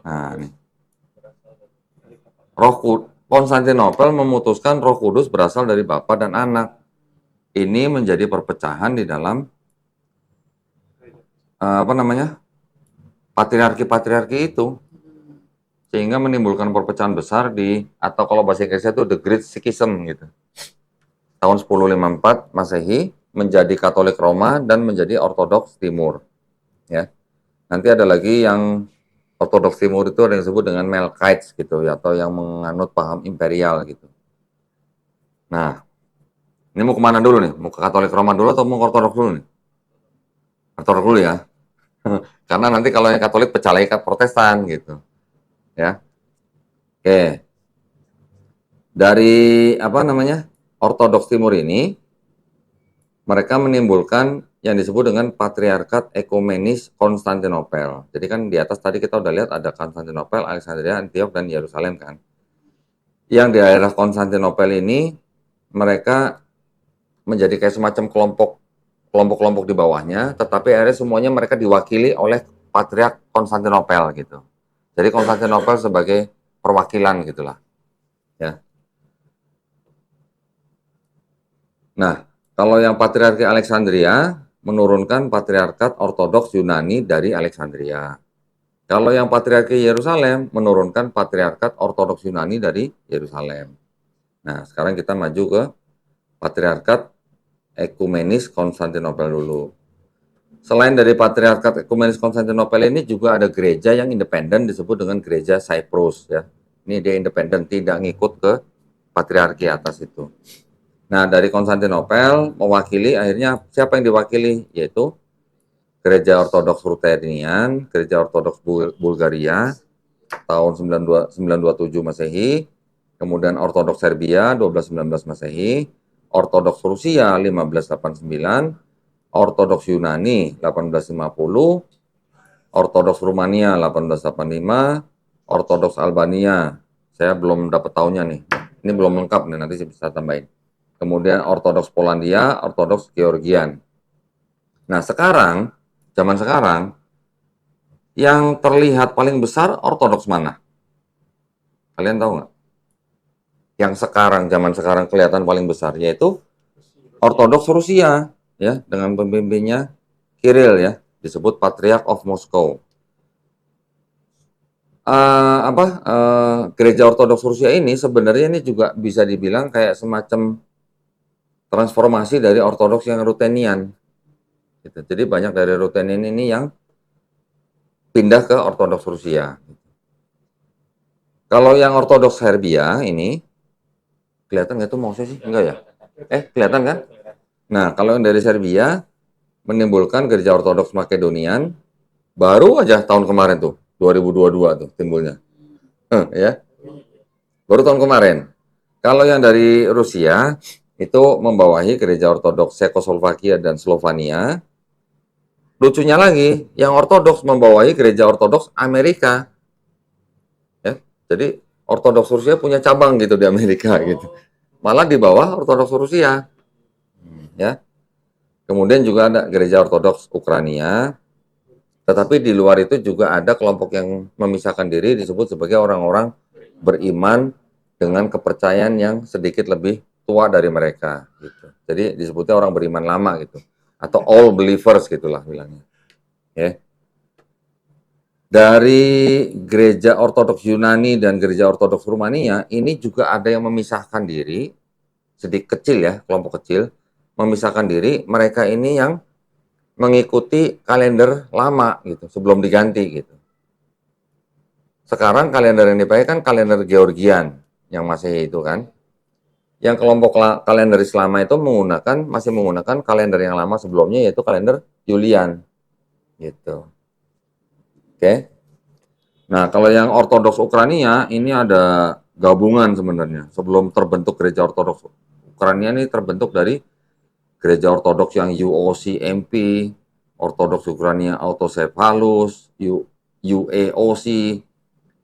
Nah, nih. Konstantinopel memutuskan Roh Kudus berasal dari Bapa dan Anak. Ini menjadi perpecahan di dalam patriarki-patriarki itu, sehingga menimbulkan perpecahan besar atau kalau bahasa Inggrisnya itu the Great Schism gitu. Tahun 1054 Masehi menjadi Katolik Roma dan menjadi Ortodoks Timur. Ya. Nanti ada lagi yang Ortodoks Timur itu ada yang disebut dengan Melkites gitu ya, atau yang menganut paham imperial gitu. Nah, ini mau kemana dulu nih? Mau ke Katolik Roma dulu atau mau ke Ortodoks dulu nih? Ortodoks dulu ya. Karena nanti kalau yang Katolik pecah lagi ke Protestan gitu. Ya. Oke. Dari Ortodoks Timur ini mereka menimbulkan yang disebut dengan Patriarkat Ekumenis Konstantinopel. Jadi kan di atas tadi kita udah lihat ada Konstantinopel, Alexandria, Antiok, dan Yerusalem kan. Yang di daerah Konstantinopel ini mereka menjadi kayak semacam kelompok-kelompok di bawahnya, tetapi akhirnya semuanya mereka diwakili oleh Patriark Konstantinopel gitu. Jadi Konstantinopel sebagai perwakilan gitulah. Ya. Nah, Kalau yang Patriarki Alexandria menurunkan Patriarkat Ortodoks Yunani dari Alexandria. Kalau yang Patriarki Yerusalem menurunkan Patriarkat Ortodoks Yunani dari Yerusalem. Nah, sekarang kita maju ke Patriarkat Ekumenis Konstantinopel dulu. Selain dari Patriarkat Ekumenis Konstantinopel ini juga ada gereja yang independen disebut dengan gereja Cyprus ya. Ini dia independen, tidak ngikut ke patriarki atas itu. Nah, dari Konstantinopel mewakili akhirnya siapa yang diwakili? Yaitu Gereja Ortodoks Ruthenian, Gereja Ortodoks Bulgaria tahun 927 Masehi, kemudian Ortodoks Serbia 1219 Masehi, Ortodoks Rusia 1589, Ortodoks Yunani 1850, Ortodoks Rumania 1885, Ortodoks Albania, saya belum dapat tahunnya nih. Ini belum lengkap nih, nanti saya bisa tambahin. Kemudian Ortodoks Polandia, Ortodoks Georgian. Nah, sekarang, zaman sekarang, yang terlihat paling besar Ortodoks mana? Kalian tahu nggak? Yang sekarang, zaman sekarang kelihatan paling besar, yaitu Ortodoks Rusia, ya, dengan pemimpinnya Kiril ya, disebut Patriarch of Moscow. Gereja Ortodoks Rusia ini sebenarnya ini juga bisa dibilang kayak semacam transformasi dari Ortodoks yang Ruthenian. Gitu. Jadi banyak dari Ruthenian ini yang pindah ke Ortodoks Rusia. Kalau yang Ortodoks Serbia ini, kelihatan nggak tuh mouse-nya sih? Enggak ya? Kelihatan kan? Nah, kalau yang dari Serbia, menimbulkan gereja Ortodoks Makedonian, baru aja tahun kemarin tuh, 2022 tuh timbulnya. Ya, baru tahun kemarin. Kalau yang dari Rusia, itu membawahi gereja Ortodoks Cekoslovakia dan Slovenia. Lucunya lagi, yang Ortodoks membawahi gereja Ortodoks Amerika. Ya, jadi Ortodoks Rusia punya cabang gitu di Amerika gitu. Malah di bawah Ortodoks Rusia. Ya. Kemudian juga ada gereja Ortodoks Ukraina. Tetapi di luar itu juga ada kelompok yang memisahkan diri disebut sebagai orang-orang beriman dengan kepercayaan yang sedikit lebih tua dari mereka gitu. Jadi disebutnya orang beriman lama gitu. Atau all believers gitulah bilangnya. Ya. Dari gereja Ortodoks Yunani dan gereja Ortodoks Rumania ini juga ada yang memisahkan diri, sedikit kecil ya, kelompok kecil, memisahkan diri, mereka ini yang mengikuti kalender lama gitu, sebelum diganti gitu. Sekarang kalender yang dipakai kan kalender Georgian yang Masehi itu kan. Yang kelompok kalender Islam itu masih menggunakan kalender yang lama sebelumnya yaitu kalender Julian. Gitu. Oke. Nah, kalau yang Ortodoks Ukraina ini ada gabungan sebenarnya. Sebelum terbentuk gereja Ortodoks Ukraina ini terbentuk dari gereja Ortodoks yang UOCMP, Ortodoks Ukraina Autocephalus, UAOC,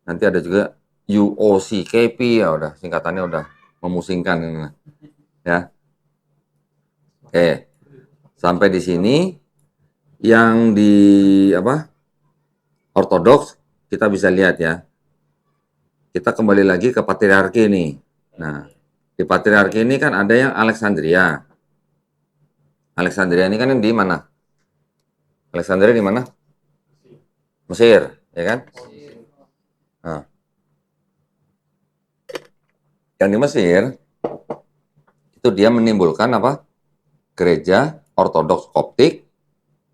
nanti ada juga UOCKP, ya udah singkatannya udah memusingkan ini. Ya. Oke. Sampai di sini yang di Ortodoks kita bisa lihat ya. Kita kembali lagi ke patriarki nih. Nah, di patriarki ini kan ada yang Alexandria. Alexandria ini kan yang di mana? Alexandria di mana? Mesir, ya kan? Nah, yang di Mesir itu dia menimbulkan apa? Gereja Ortodoks Koptik,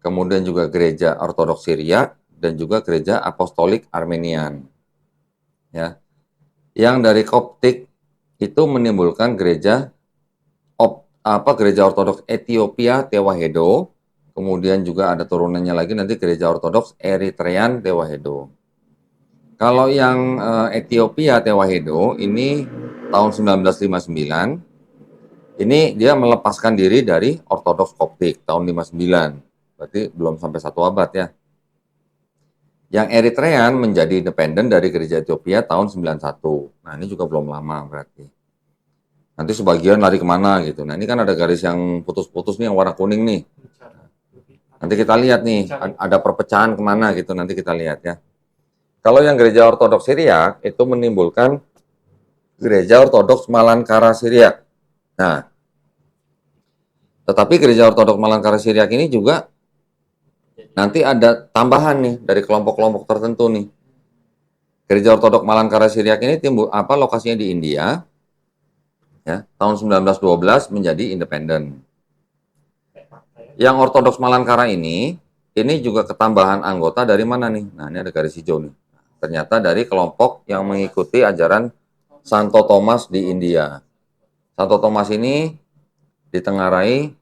kemudian juga gereja Ortodoks Syria dan juga gereja Apostolik Armenian. Ya. Yang dari Koptik itu menimbulkan gereja gereja Ortodoks Ethiopia Tewahedo, kemudian juga ada turunannya lagi nanti gereja Ortodoks Eritrean Tewahedo. Kalau yang Ethiopia Tewahedo ini tahun 1959, ini dia melepaskan diri dari Ortodoks Koptik tahun 59, berarti belum sampai 1 abad ya. Yang Eritrean menjadi independen dari gereja Ethiopia tahun 91. Nah ini juga belum lama berarti. Nanti sebagian lari kemana gitu. Nah ini kan ada garis yang putus-putus nih yang warna kuning nih. Nanti kita lihat nih ada perpecahan kemana gitu nanti kita lihat ya. Kalau yang gereja Ortodoks Syriak itu menimbulkan gereja Ortodoks Malankara Syriak. Nah Tetapi gereja Ortodoks Malangkara Syriak ini juga nanti ada tambahan nih dari kelompok-kelompok tertentu nih. Gereja Ortodoks Malangkara Syriak ini lokasinya di India. Ya, tahun 1912 menjadi independen. Yang Ortodoks Malangkara ini juga ketambahan anggota dari mana nih? Nah, ini ada garis hijau nih. Ternyata dari kelompok yang mengikuti ajaran Santo Thomas di India. Santo Thomas ini ditengarai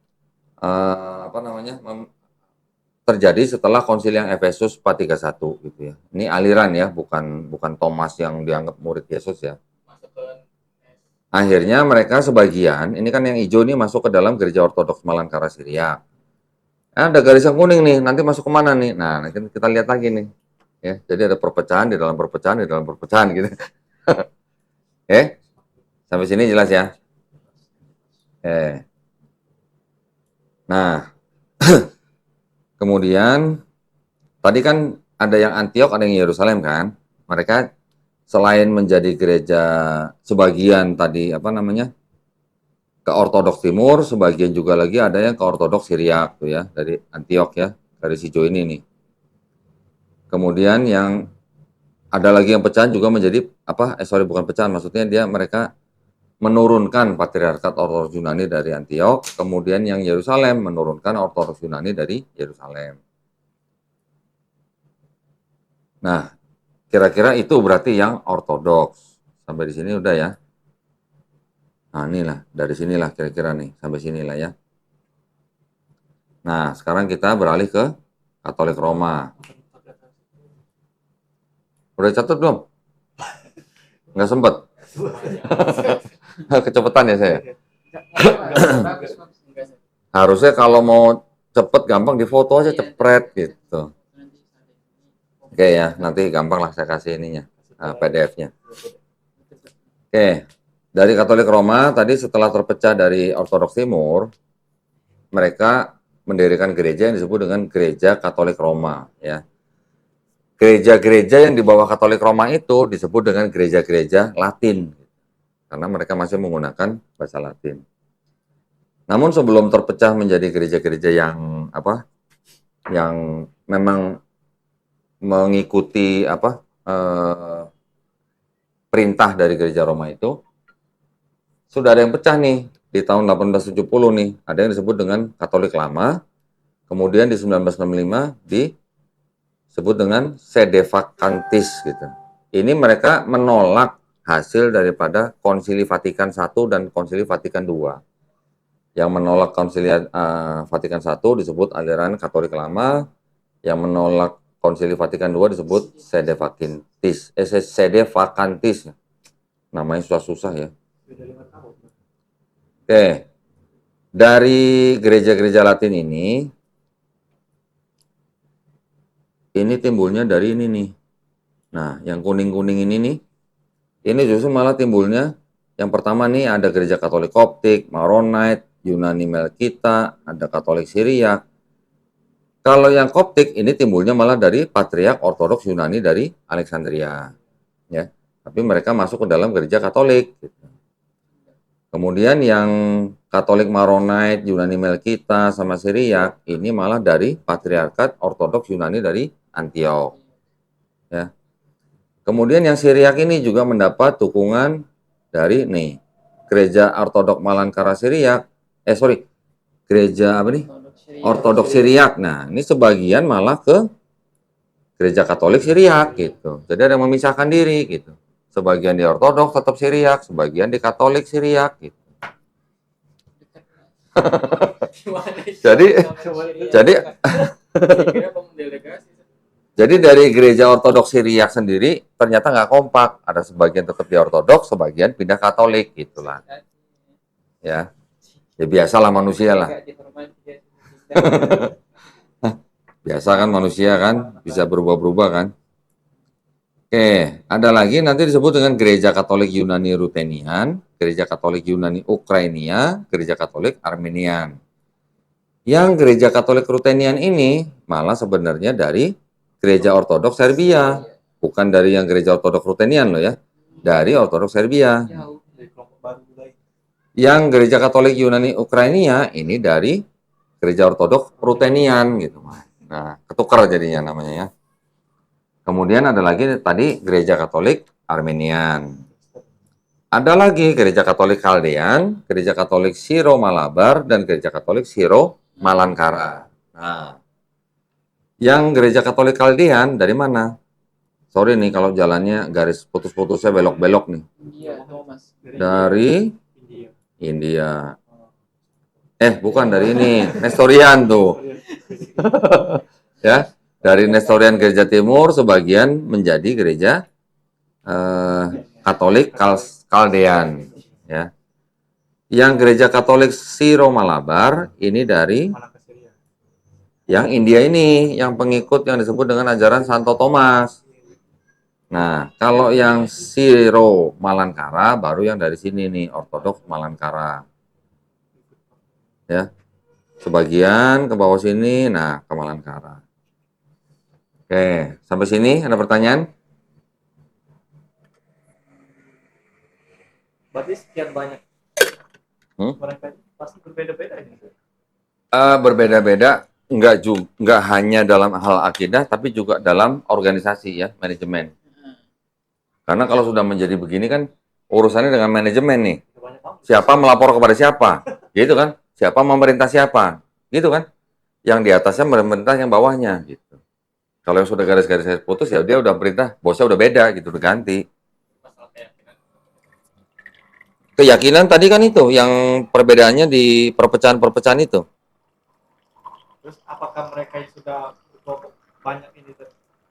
terjadi setelah konsili yang Efesus 431 gitu ya. Ini aliran ya, bukan Thomas yang dianggap murid Yesus ya. Akhirnya mereka sebagian, ini kan yang hijau ini masuk ke dalam gereja Ortodoks Malangkara Syriak. Ada garis yang kuning nih, nanti masuk kemana nih? Nah, nanti kita lihat lagi nih. Ya, jadi ada perpecahan di dalam perpecahan di dalam perpecahan gitu. Sampai sini jelas ya. Nah, kemudian tadi kan ada yang Antiok, ada yang Yerusalem kan? Mereka selain menjadi gereja sebagian tadi ke Ortodoks Timur, sebagian juga lagi ada yang ke Ortodoks Syriak tuh ya, dari Antiok ya, garis hijau ini nih. Kemudian yang ada lagi yang pecahan juga menjadi bukan pecahan, maksudnya mereka menurunkan Patriarkat Ortodoks Yunani dari Antiok, kemudian yang Yerusalem menurunkan Ortodoks Yunani dari Yerusalem. Nah, kira-kira itu berarti yang Ortodoks. Sampai di sini udah ya. Nah, inilah, dari sinilah kira-kira nih, sampai sinilah ya. Nah, sekarang kita beralih ke Katolik Roma. Udah catat belum? Nggak sempet? Kecepatan ya saya? Harusnya kalau mau cepet gampang di foto aja cepret gitu. Oke ya, nanti gampang lah saya kasih ininya, PDF-nya. Oke, dari Katolik Roma tadi setelah terpecah dari Ortodoks Timur, mereka mendirikan gereja yang disebut dengan Gereja Katolik Roma ya. Gereja-gereja yang di bawah Katolik Roma itu disebut dengan gereja-gereja Latin karena mereka masih menggunakan bahasa Latin. Namun sebelum terpecah menjadi gereja-gereja yang memang mengikuti perintah dari gereja Roma itu, sudah ada yang pecah nih di tahun 1870 nih, ada yang disebut dengan Katolik Lama, kemudian di 1965 disebut dengan Sedevacantis gitu. Ini mereka menolak hasil daripada Konsili Vatikan I dan Konsili Vatikan II. Yang menolak Konsili Vatikan I disebut aliran Katolik Lama, yang menolak Konsili Vatikan II disebut Sedevacantis. Namanya susah-susah ya. Oke. Dari gereja-gereja Latin ini timbulnya dari ini nih. Nah, yang kuning-kuning ini nih, ini justru malah timbulnya, yang pertama nih ada gereja Katolik Koptik, Maronite, Yunani Melkita, ada Katolik Syriak. Kalau yang Koptik ini timbulnya malah dari Patriark Ortodoks Yunani dari Alexandria. Ya, tapi mereka masuk ke dalam gereja Katolik. Gitu. Kemudian yang Katolik Maronite, Yunani Melkita, sama Syriak, ini malah dari Patriarkat Ortodoks Yunani dari Antiok. Ya. Kemudian yang Syriak ini juga mendapat dukungan dari Gereja Ortodoks Malangkara Syriak. Gereja Ortodoks Syriak. Nah, ini sebagian malah ke Gereja Katolik Syriak gitu. Jadi ada yang memisahkan diri gitu. Sebagian di Ortodoks tetap Syriak, sebagian di Katolik Syriak gitu. Jadi dari gereja Ortodoks Syriak sendiri ternyata nggak kompak. Ada sebagian tetap di Ortodoks, sebagian pindah Katolik gitulah. Ya biasalah manusia lah. Biasa kan manusia kan bisa berubah-berubah kan. Oke, ada lagi nanti disebut dengan Gereja Katolik Yunani Ruthenian, Gereja Katolik Yunani Ukrainia, Gereja Katolik Armenian. Yang Gereja Katolik Ruthenian ini malah sebenarnya dari Gereja Ortodoks Serbia, bukan dari yang Gereja Ortodoks Ruthenian loh ya, dari Ortodoks Serbia. Yang gereja Katolik Yunani Ukraina ini dari gereja Ortodoks Rutenian gitu. Nah, ketukar jadinya namanya ya. Kemudian ada lagi tadi gereja Katolik Armenian. Ada lagi gereja Katolik Kaldean, gereja Katolik Syro Malabar, dan gereja Katolik Syro Malankara. Nah, yang gereja Katolik Kaldean dari mana? Sorry nih kalau jalannya garis putus-putusnya belok-belok nih. India, Thomas. Dari India. India. Bukan dari ini, Nestorian tuh. Ya, dari Nestorian Gereja Timur sebagian menjadi gereja Katolik Kaldean. Ya. Yang gereja Katolik Syro Malabar ini dari Mana ke Syria? yang India ini, yang pengikut yang disebut dengan ajaran Santo Thomas. Nah, kalau yang Syro Malankara baru yang dari sini nih, Ortodoks Malankara. Ya. Sebagian ke bawah sini, nah ke Malankara. Oke, sampai sini ada pertanyaan? Berarti sekian banyak. Hmm? Mereka pasti berbeda-beda ini. Berbeda-beda, enggak hanya dalam hal akidah, tapi juga dalam organisasi ya, manajemen. Karena kalau sudah menjadi begini kan urusannya dengan manajemen nih. Banyak banget. Siapa melapor kepada siapa, gitu kan? Siapa memerintah siapa, gitu kan? Yang di atasnya memerintah yang bawahnya, gitu. Kalau yang sudah garis-garis putus ya dia udah perintah, bosnya udah beda, gitu, udah ganti. Keyakinan tadi kan itu, yang perbedaannya di perpecahan-perpecahan itu. Terus apakah mereka yang sudah berkelompok banyak ini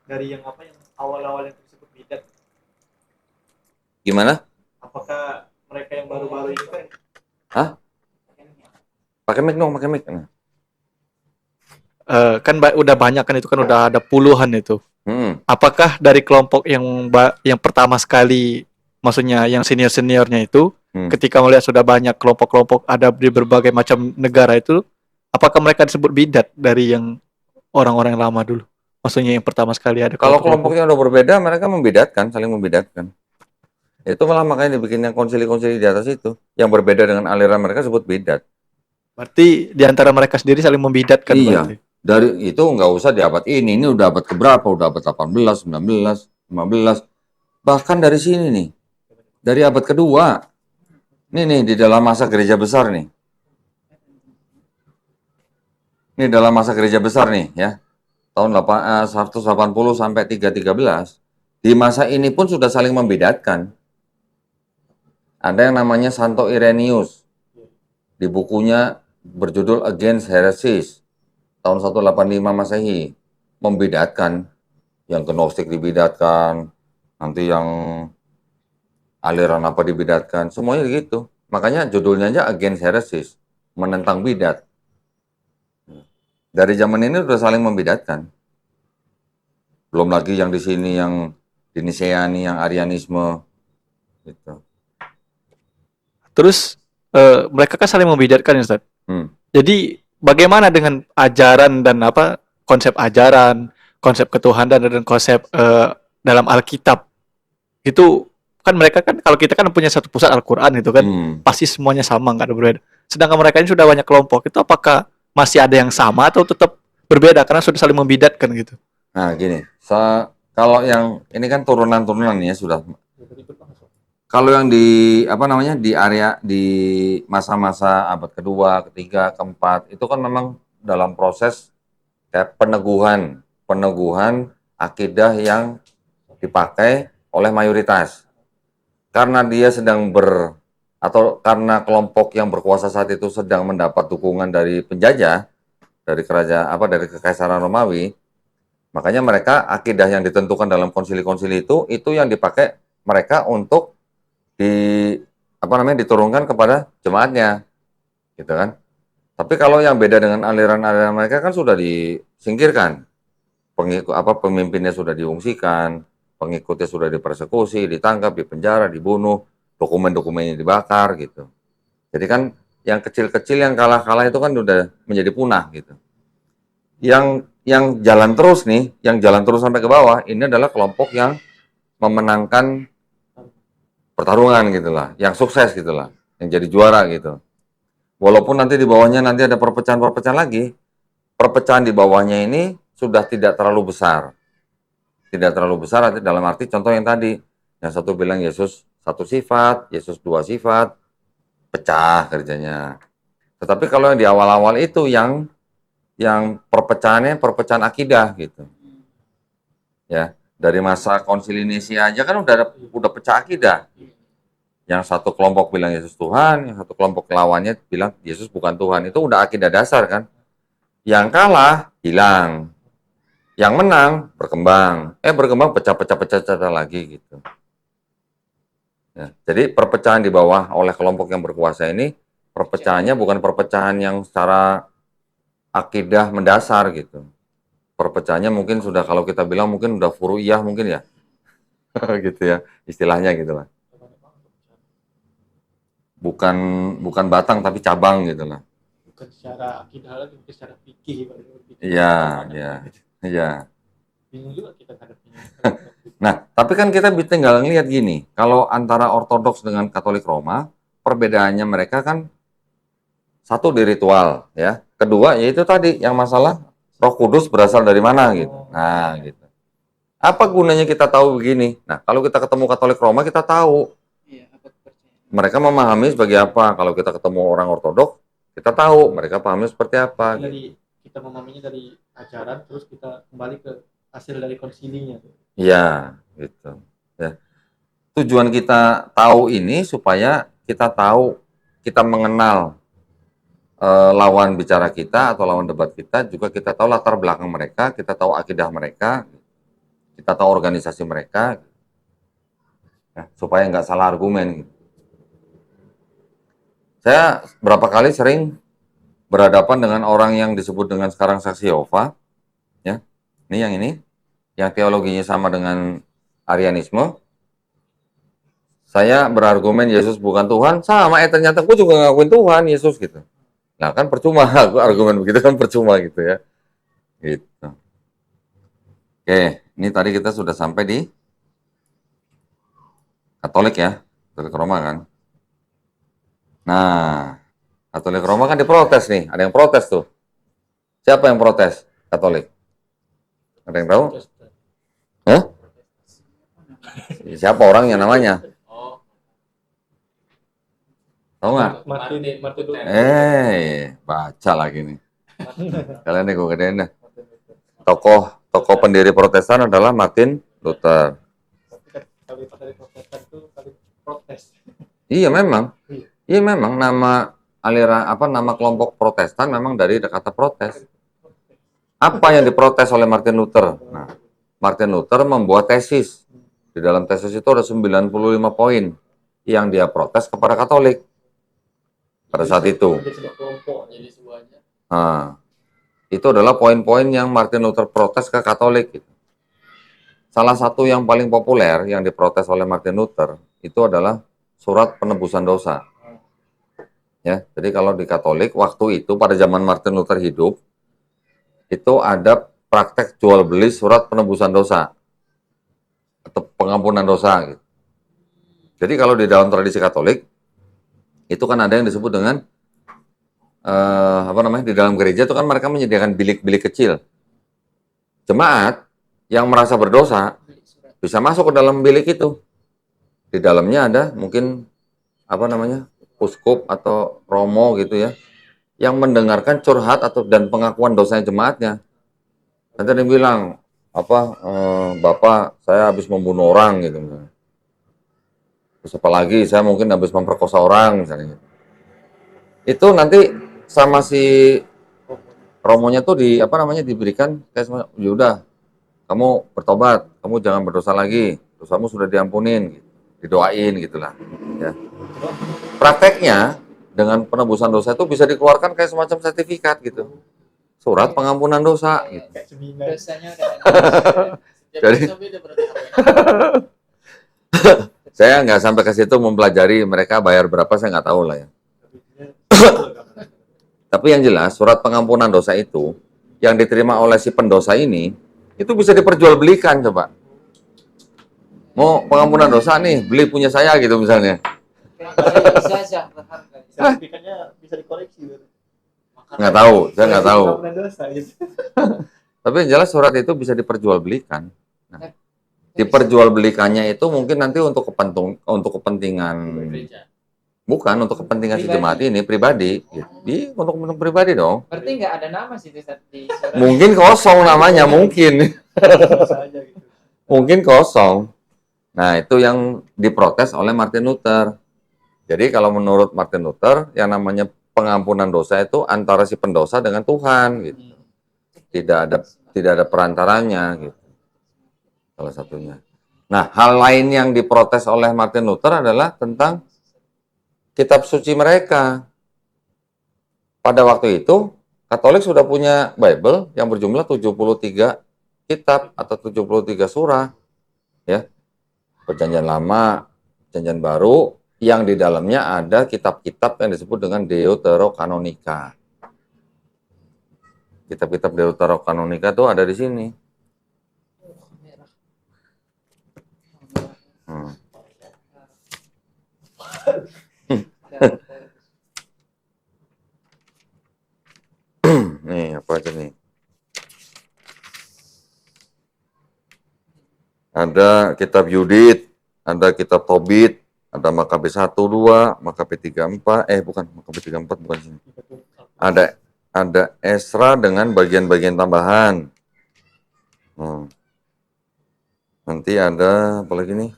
dari yang apa yang awal-awal yang disebut bidat? Gimana? Apakah mereka yang baru-baru ini kan? Hah? Pakai mic dong, pakai mic. Nah. Kan udah banyak kan itu kan udah ada puluhan itu. Apakah dari kelompok yang pertama sekali, maksudnya yang senior-seniornya itu, ketika melihat sudah banyak kelompok-kelompok ada di berbagai macam negara itu, apakah mereka disebut bidat dari yang orang-orang lama dulu? Maksudnya yang pertama sekali ada. Kalau kelompoknya udah berbeda, mereka membedakan, saling membedakan. Itu malah makanya dibikin yang konsili-konsili di atas itu. Yang berbeda dengan aliran mereka sebut bidat. Berarti di antara mereka sendiri saling membidatkan. Iya. Berarti. Dari itu nggak usah di abad ini udah abad keberapa? Udah abad 18, 19, 15. Bahkan dari sini nih. Dari abad kedua. Nih di dalam masa gereja besar nih. Ini dalam masa gereja besar nih ya. Tahun 180 sampai 313. Di masa ini pun sudah saling membedakan. Ada yang namanya Santo Irenaeus. Di bukunya berjudul Against Heresies. Tahun 185 Masehi. Membedakan. Yang Gnostik dibedakan. Nanti yang aliran apa dibedakan. Semuanya gitu. Makanya judulnya aja Against Heresies. Menentang bidat. Dari zaman ini sudah saling membedakan. Belum lagi yang di sini yang Diniseani, yang Arianisme. Gitu. Terus mereka kan saling membedakan ya Ustaz. Jadi bagaimana dengan ajaran dan konsep ajaran, konsep ketuhanan dan konsep dalam Alkitab? Itu kan mereka kan kalau kita kan punya satu pusat Al-Qur'an itu kan pasti semuanya sama, nggak ada berbeda. Sedangkan mereka ini sudah banyak kelompok. Itu apakah masih ada yang sama atau tetap berbeda karena sudah saling membidatkan gitu? Nah, gini. Kalau yang ini kan turunan-turunan ya sudah. Kalau yang di di area di masa-masa abad kedua, ketiga, keempat itu kan memang dalam proses kayak peneguhan akidah yang dipakai oleh mayoritas. Karena dia sedang atau karena kelompok yang berkuasa saat itu sedang mendapat dukungan dari penjajah, dari kerajaan dari Kekaisaran Romawi, makanya mereka akidah yang ditentukan dalam konsili-konsili itu yang dipakai mereka untuk diturunkan kepada jemaatnya, gitu kan. Tapi kalau yang beda dengan aliran-aliran mereka kan sudah disingkirkan, pemimpinnya sudah diungsikan, pengikutnya sudah dipersekusi, ditangkap, dipenjara, dibunuh, dokumen-dokumennya dibakar gitu. Jadi kan yang kecil-kecil yang kalah-kalah itu kan udah menjadi punah gitu. Yang jalan terus nih, yang jalan terus sampai ke bawah, ini adalah kelompok yang memenangkan pertarungan gitulah, yang sukses gitulah. yang jadi juara gitu. Walaupun nanti di bawahnya nanti ada perpecahan-perpecahan lagi, perpecahan di bawahnya ini sudah tidak terlalu besar. Tidak terlalu besar dalam arti contoh yang tadi, yang satu bilang Yesus satu sifat, Yesus dua sifat, pecah kerjanya. Tetapi kalau yang di awal-awal itu yang perpecahannya perpecahan akidah gitu. Ya, dari masa konsili Nisia aja kan udah pecah akidah. Yang satu kelompok bilang Yesus Tuhan, yang satu kelompok lawannya bilang Yesus bukan Tuhan. Itu udah akidah dasar kan. Yang kalah hilang. Yang menang berkembang. Berkembang pecah-pecah lagi gitu. Ya, jadi perpecahan di bawah oleh kelompok yang berkuasa ini, perpecahannya bukan perpecahan yang secara akidah mendasar gitu. Perpecahannya mungkin sudah, kalau kita bilang mungkin udah furu'iyah mungkin ya. Gitu ya, istilahnya gitu lah. Bukan batang tapi cabang gitu lah. Bukan secara akidah lagi, bukan secara fikih. Iya. Bingung juga kita hadapinya. Nah, tapi kan kita tinggal ngelihat gini, kalau antara Ortodoks dengan Katolik Roma, perbedaannya mereka kan satu di ritual, ya. Kedua yaitu tadi yang masalah Roh Kudus berasal dari mana gitu. Nah, gitu. Apa gunanya kita tahu begini? Nah, kalau kita ketemu Katolik Roma kita tahu. Mereka memahami sebagai apa. Kalau kita ketemu orang Ortodoks, kita tahu mereka pahami seperti apa. Kita memahaminya dari ajaran, terus kita kembali ke hasil dari konsilinya. Iya, gitu. Ya. Tujuan kita tahu ini supaya kita tahu, kita mengenal lawan bicara kita atau lawan debat kita, juga kita tahu latar belakang mereka, kita tahu akidah mereka, kita tahu organisasi mereka, ya, supaya nggak salah argumen. Saya berapa kali sering berhadapan dengan orang yang disebut dengan sekarang saksi Yehova, ya. Ini yang teologinya sama dengan Arianisme. Saya berargumen Yesus bukan Tuhan, sama ternyata gue juga ngakuin Tuhan Yesus gitu. Nah kan percuma, argumen begitu kan percuma gitu ya. Gitu. Oke, ini tadi kita sudah sampai di Katolik ya, Katolik Roma kan. Nah, Katolik Roma kan diprotes nih, ada yang protes tuh. Siapa yang protes? Katolik. Ada yang tahu? Hah? Siapa orangnya namanya? Tahu nggak? Martin Baca lagi nih. Kalian nih gue gedein dah. Tokoh pendiri Protestan adalah Martin Luther. Kalau dari Protestan itu kali protes. Iya memang nama aliran nama kelompok Protestan memang dari kata protes. Apa yang diprotes oleh Martin Luther? Nah, Martin Luther membuat tesis. Di dalam tesis itu ada 95 poin yang dia protes kepada Katolik pada saat itu. Nah, itu adalah poin-poin yang Martin Luther protes ke Katolik. Salah satu yang paling populer yang diprotes oleh Martin Luther itu adalah surat penebusan dosa. Ya, jadi kalau di Katolik waktu itu pada zaman Martin Luther hidup itu ada praktek jual beli surat penebusan dosa atau pengampunan dosa. Gitu. Jadi kalau di dalam tradisi Katolik itu kan ada yang disebut dengan di dalam gereja itu kan mereka menyediakan bilik-bilik kecil. Jemaat yang merasa berdosa bisa masuk ke dalam bilik itu. Di dalamnya ada mungkin uskup atau romo gitu ya, yang mendengarkan curhat dan pengakuan dosanya jemaatnya. Nanti dia bilang Bapak saya habis membunuh orang gitu misalnya. Terus apalagi saya mungkin habis memperkosa orang misalnya. Itu nanti sama si romonya tuh diberikan kayak semacam, yaudah kamu bertobat, kamu jangan berdosa lagi, dosamu sudah diampunin, gitu. Didoain gitulah. Ya. Prakteknya dengan penebusan dosa itu bisa dikeluarkan kayak semacam sertifikat gitu, surat pengampunan dosa. Gitu. Dosanya Jadi saya nggak sampai ke situ mempelajari mereka bayar berapa, saya nggak tahu lah ya. Tapi yang jelas surat pengampunan dosa itu yang diterima oleh si pendosa ini itu bisa diperjualbelikan. Coba mau pengampunan dosa nih, beli punya saya gitu misalnya. Sertifikatnya bisa dikoreksi. Nggak tahu, saya nggak tahu. Pengampunan dosa, gitu. Tapi yang jelas surat itu bisa diperjualbelikan. Nah, diperjualbelikannya itu mungkin nanti untuk kepentingan bukan untuk kepentingan si jemaat ini pribadi. Jadi untuk pribadi dong. Berarti nggak ada nama sih itu di surat. Mungkin kosong namanya, mungkin. Dosa aja gitu. Mungkin kosong. Nah, itu yang diprotes oleh Martin Luther. Jadi kalau menurut Martin Luther, yang namanya pengampunan dosa itu antara si pendosa dengan Tuhan gitu. Tidak ada perantaranya gitu. Salah satunya. Nah, hal lain yang diprotes oleh Martin Luther adalah tentang kitab suci mereka. Pada waktu itu, Katolik sudah punya Bible yang berjumlah 73 kitab atau 73 surah. Ya. Perjanjian Lama, Perjanjian Baru, yang di dalamnya ada kitab-kitab yang disebut dengan Deuterokanonika. Kitab-kitab Deuterokanonika itu ada di sini. Nih, apa aja nih? Ada kitab Yudit, ada kitab Tobit, ada Makabe 1, 2, Makabe 3, 4, bukan, Makabe 3, 4 bukan sini. Ada Esra dengan bagian-bagian tambahan. Nanti ada apa lagi nih?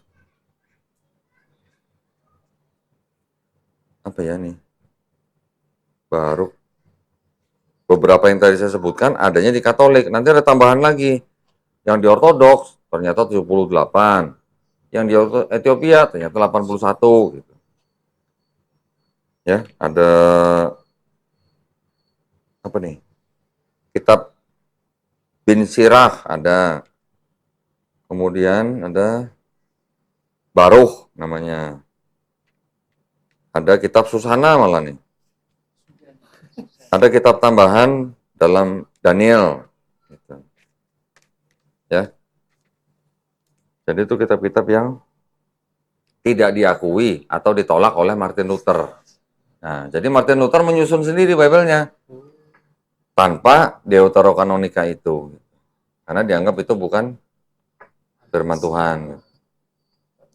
Apa ya nih? Baru. Beberapa yang tadi saya sebutkan adanya di Katolik. Nanti ada tambahan lagi. Yang di Ortodoks ternyata 78. Yang di Ethiopia ternyata 81 gitu. Ya, ada apa nih? Kitab Bin Sirah ada. Kemudian ada Baruch namanya. Ada kitab Susana malah nih. Ada kitab tambahan dalam Daniel. Gitu. Ya. Jadi itu kitab-kitab yang tidak diakui atau ditolak oleh Martin Luther. Nah, jadi Martin Luther menyusun sendiri Bible-nya tanpa Deuterokanonika itu. Karena dianggap itu bukan firman Tuhan.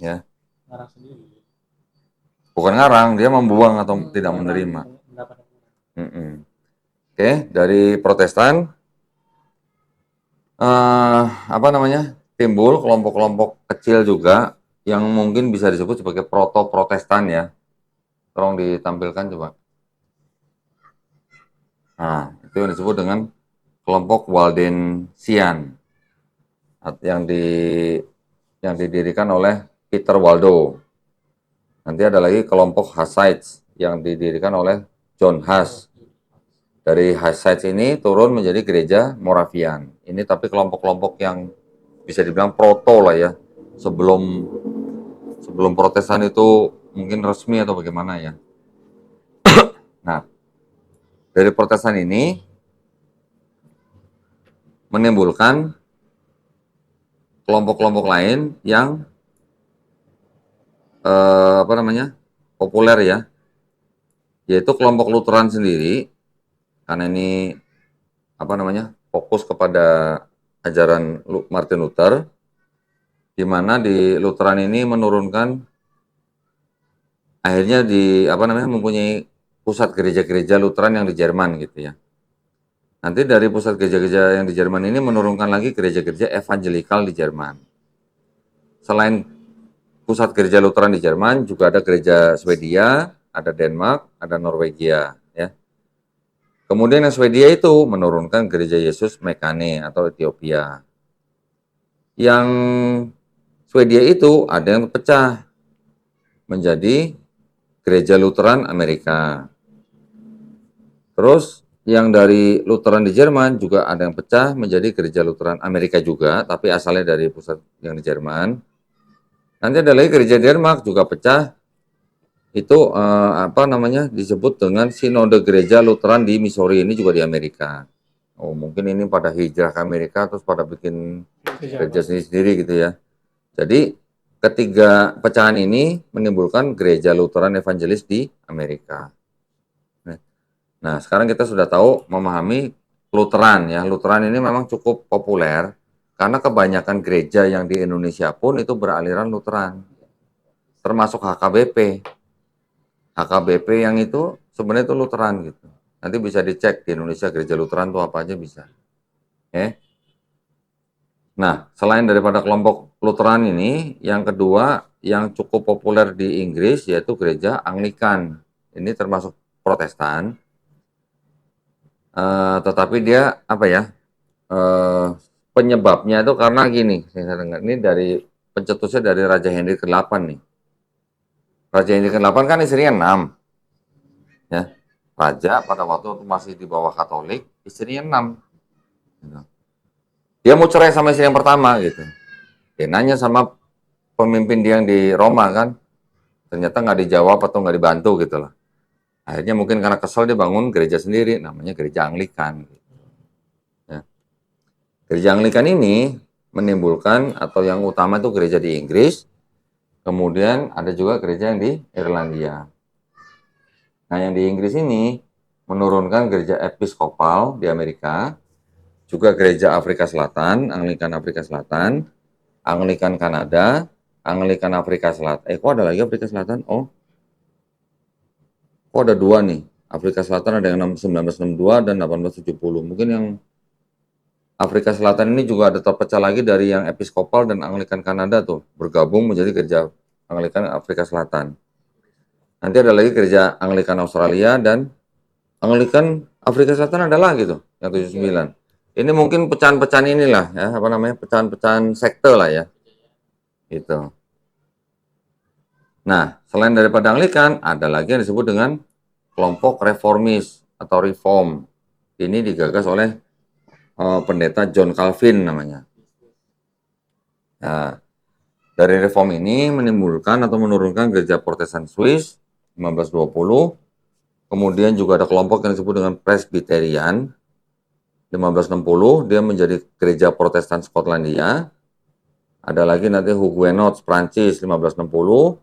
Ya. Ngarang sendiri. Bukan ngarang, dia membuang atau tidak menerima. Oke, dari Protestan timbul kelompok-kelompok kecil juga yang mungkin bisa disebut sebagai proto-Protestan ya. Tolong ditampilkan coba. Nah, itu yang disebut dengan kelompok Waldensian yang didirikan oleh Peter Waldo. Nanti ada lagi kelompok Hussites yang didirikan oleh John Huss. Dari Hussites ini turun menjadi gereja Moravian. Ini tapi kelompok-kelompok yang bisa dibilang proto lah ya. Sebelum Protestan itu mungkin resmi atau bagaimana ya. Nah, dari Protestan ini menimbulkan kelompok-kelompok lain yang populer ya. Yaitu kelompok Lutheran sendiri. Karena ini fokus kepada ajaran Martin Luther, di mana di Lutheran ini menurunkan akhirnya mempunyai pusat gereja-gereja Lutheran yang di Jerman gitu ya. Nanti dari pusat gereja-gereja yang di Jerman ini menurunkan lagi gereja-gereja evangelikal di Jerman. Selain pusat gereja Lutheran di Jerman, juga ada gereja Swedia, ada Denmark, ada Norwegia ya. Kemudian yang Swedia itu menurunkan gereja Yesus Mekane atau Ethiopia. Yang Swedia itu ada yang pecah menjadi gereja Lutheran Amerika. Terus yang dari Lutheran di Jerman juga ada yang pecah menjadi gereja Lutheran Amerika juga, tapi asalnya dari pusat yang di Jerman. Nanti ada lagi gereja Denmark juga pecah. Itu disebut dengan Sinode Gereja Lutheran di Missouri, ini juga di Amerika. Oh, mungkin ini pada hijrah ke Amerika terus pada bikin gereja sendiri gitu ya. Jadi ketiga pecahan ini menimbulkan gereja Lutheran Evangelis di Amerika. Nah, sekarang kita sudah tahu memahami Lutheran ya. Lutheran ini memang cukup populer karena kebanyakan gereja yang di Indonesia pun itu beraliran Lutheran. Termasuk HKBP. HKBP yang itu sebenarnya itu Lutheran gitu. Nanti bisa dicek di Indonesia gereja Lutheran itu apa aja bisa. Oke. Nah, selain daripada kelompok Lutheran ini, yang kedua yang cukup populer di Inggris yaitu gereja Anglikan. Ini termasuk Protestan. Tetapi dia apa ya? Penyebabnya itu karena gini, saya dengar ini dari pencetusnya dari Raja Henry ke-8 nih. Raja Henry ke-8 kan istrinya 6. Ya. Raja pada waktu itu masih di bawah Katolik, istrinya 6. Gitu. Dia mau cerai sama istri yang pertama gitu. Dia nanya sama pemimpin dia yang di Roma kan, ternyata nggak dijawab atau nggak dibantu gitu loh. Akhirnya mungkin karena kesel dia bangun gereja sendiri, namanya gereja Anglikan. Ya. Gereja Anglikan ini menimbulkan atau yang utama itu gereja di Inggris, kemudian ada juga gereja yang di Irlandia. Nah yang di Inggris ini menurunkan gereja episkopal di Amerika, juga gereja Afrika Selatan, Anglikan Afrika Selatan, Anglikan Kanada, Anglikan Afrika Selatan. Kok ada lagi Afrika Selatan? Oh, kok ada 2 nih. Afrika Selatan ada yang 1962 dan 1870. Mungkin yang Afrika Selatan ini juga ada terpecah lagi dari yang episkopal dan Anglikan Kanada tuh. Bergabung menjadi gereja Anglikan Afrika Selatan. Nanti ada lagi gereja Anglikan Australia dan Anglikan Afrika Selatan ada lagi tuh, yang 79. Ini mungkin pecahan-pecahan inilah ya, apa namanya? Pecahan-pecahan sekte lah ya. Gitu. Nah, selain daripada Anglikan, ada lagi yang disebut dengan kelompok reformis atau reform. Ini digagas oleh pendeta John Calvin namanya. Nah, dari reform ini menimbulkan atau menurunkan gereja Protestan Swiss 1520. Kemudian juga ada kelompok yang disebut dengan Presbyterian 1560. Dia menjadi gereja Protestan Skotlandia. Ada lagi nanti Huguenots Prancis 1560.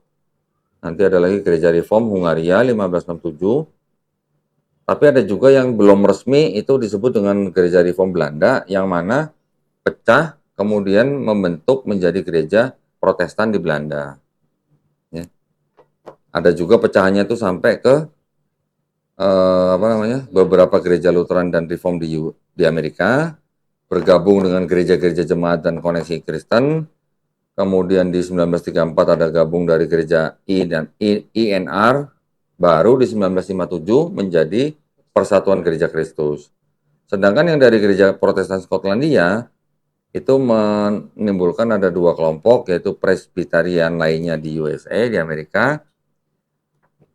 Nanti ada lagi gereja Reform Hungaria 1567. Tapi ada juga yang belum resmi itu disebut dengan gereja Reform Belanda yang mana pecah kemudian membentuk menjadi gereja Protestan di Belanda. Ya. Ada juga pecahannya itu sampai ke beberapa gereja Lutheran dan Reform di Amerika, bergabung dengan gereja-gereja jemaat dan koneksi Kristen. Kemudian di 1934 ada gabung dari gereja INR, baru di 1957 menjadi Persatuan Gereja Kristus. Sedangkan yang dari gereja Protestan Skotlandia itu menimbulkan ada 2 kelompok, yaitu Presbyterian lainnya di USA, di Amerika.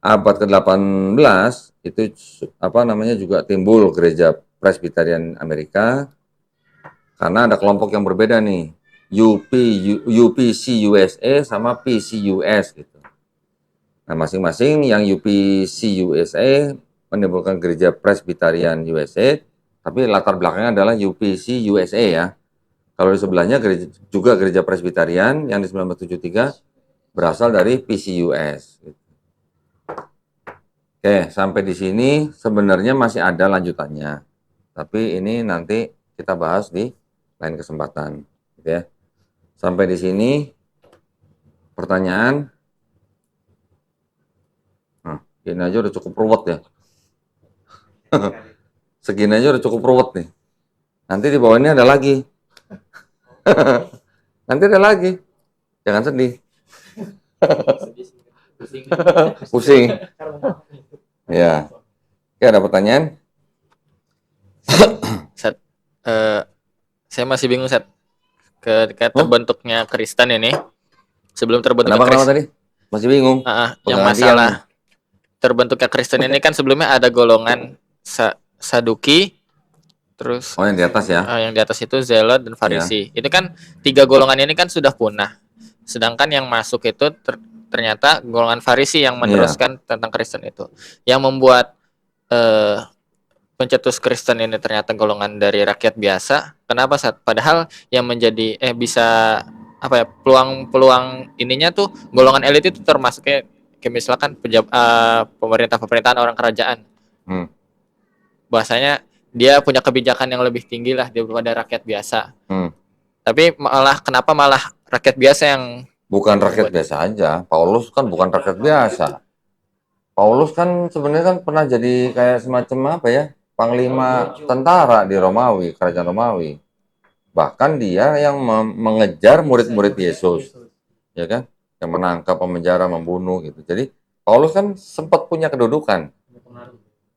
Abad ke-18 itu juga timbul gereja Presbyterian Amerika karena ada kelompok yang berbeda nih. UPC USA sama PCUS gitu. Nah, masing-masing yang UPC USA menimbulkan gereja Presbyterian USA, tapi latar belakangnya adalah UPC USA ya. Kalau di sebelahnya gereja Presbyterian yang di 1973 berasal dari PCUS. Gitu. Oke, sampai di sini sebenarnya masih ada lanjutannya. Tapi ini nanti kita bahas di lain kesempatan. Gitu ya. Sampai di sini pertanyaan. Nah, ini aja udah cukup ruwet ya. Segini aja udah cukup ruwet nih. Nanti di bawah ini ada lagi. Nanti ada lagi. Jangan sedih. Pusing. Ya. Oke, ada pertanyaan? Set, saya masih bingung Set. Ketika terbentuknya Kristen ini, sebelum terbentuknya Kenapa tadi? Masih bingung. Yang masalah terbentuknya Kristen ini kan sebelumnya ada golongan Saduki, terus yang di atas ya? Yang di atas itu Zelot dan Farisi. Ya. Itu kan 3 golongan ini kan sudah punah. Sedangkan yang masuk itu ternyata golongan Farisi yang meneruskan tentang Kristen itu. Yang membuat pencetus Kristen ini ternyata golongan dari rakyat biasa. Kenapa Padahal yang menjadi bisa apa ya, peluang ininya tuh golongan elit itu termasuknya kayak misalkan pemerintahan orang kerajaan. Hmm. Bahasanya dia punya kebijakan yang lebih tinggi lah daripada rakyat biasa. Tapi kenapa malah rakyat biasa yang bukan rakyat biasa aja. Paulus kan bukan rakyat biasa. Paulus kan sebenarnya kan pernah jadi kayak semacam apa ya, panglima tentara di Romawi, kerajaan Romawi. Bahkan dia yang mengejar murid-murid Yesus, ya kan, yang menangkap, memenjara, membunuh gitu. Jadi Paulus kan sempat punya kedudukan,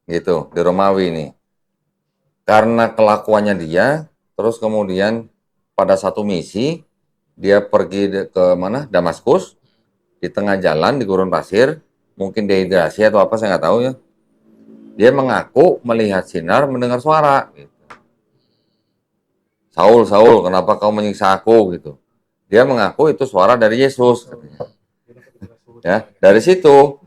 gitu di Romawi ini. Karena kelakuannya dia, terus kemudian pada satu misi dia pergi ke mana? Damaskus. Di tengah jalan di gurun pasir, mungkin dehidrasi atau apa saya nggak tahu ya. Dia mengaku melihat sinar, mendengar suara. Gitu. Saul, Saul, kenapa kau menyiksa aku? Gitu. Dia mengaku itu suara dari Yesus. Katanya. Ya, dari situ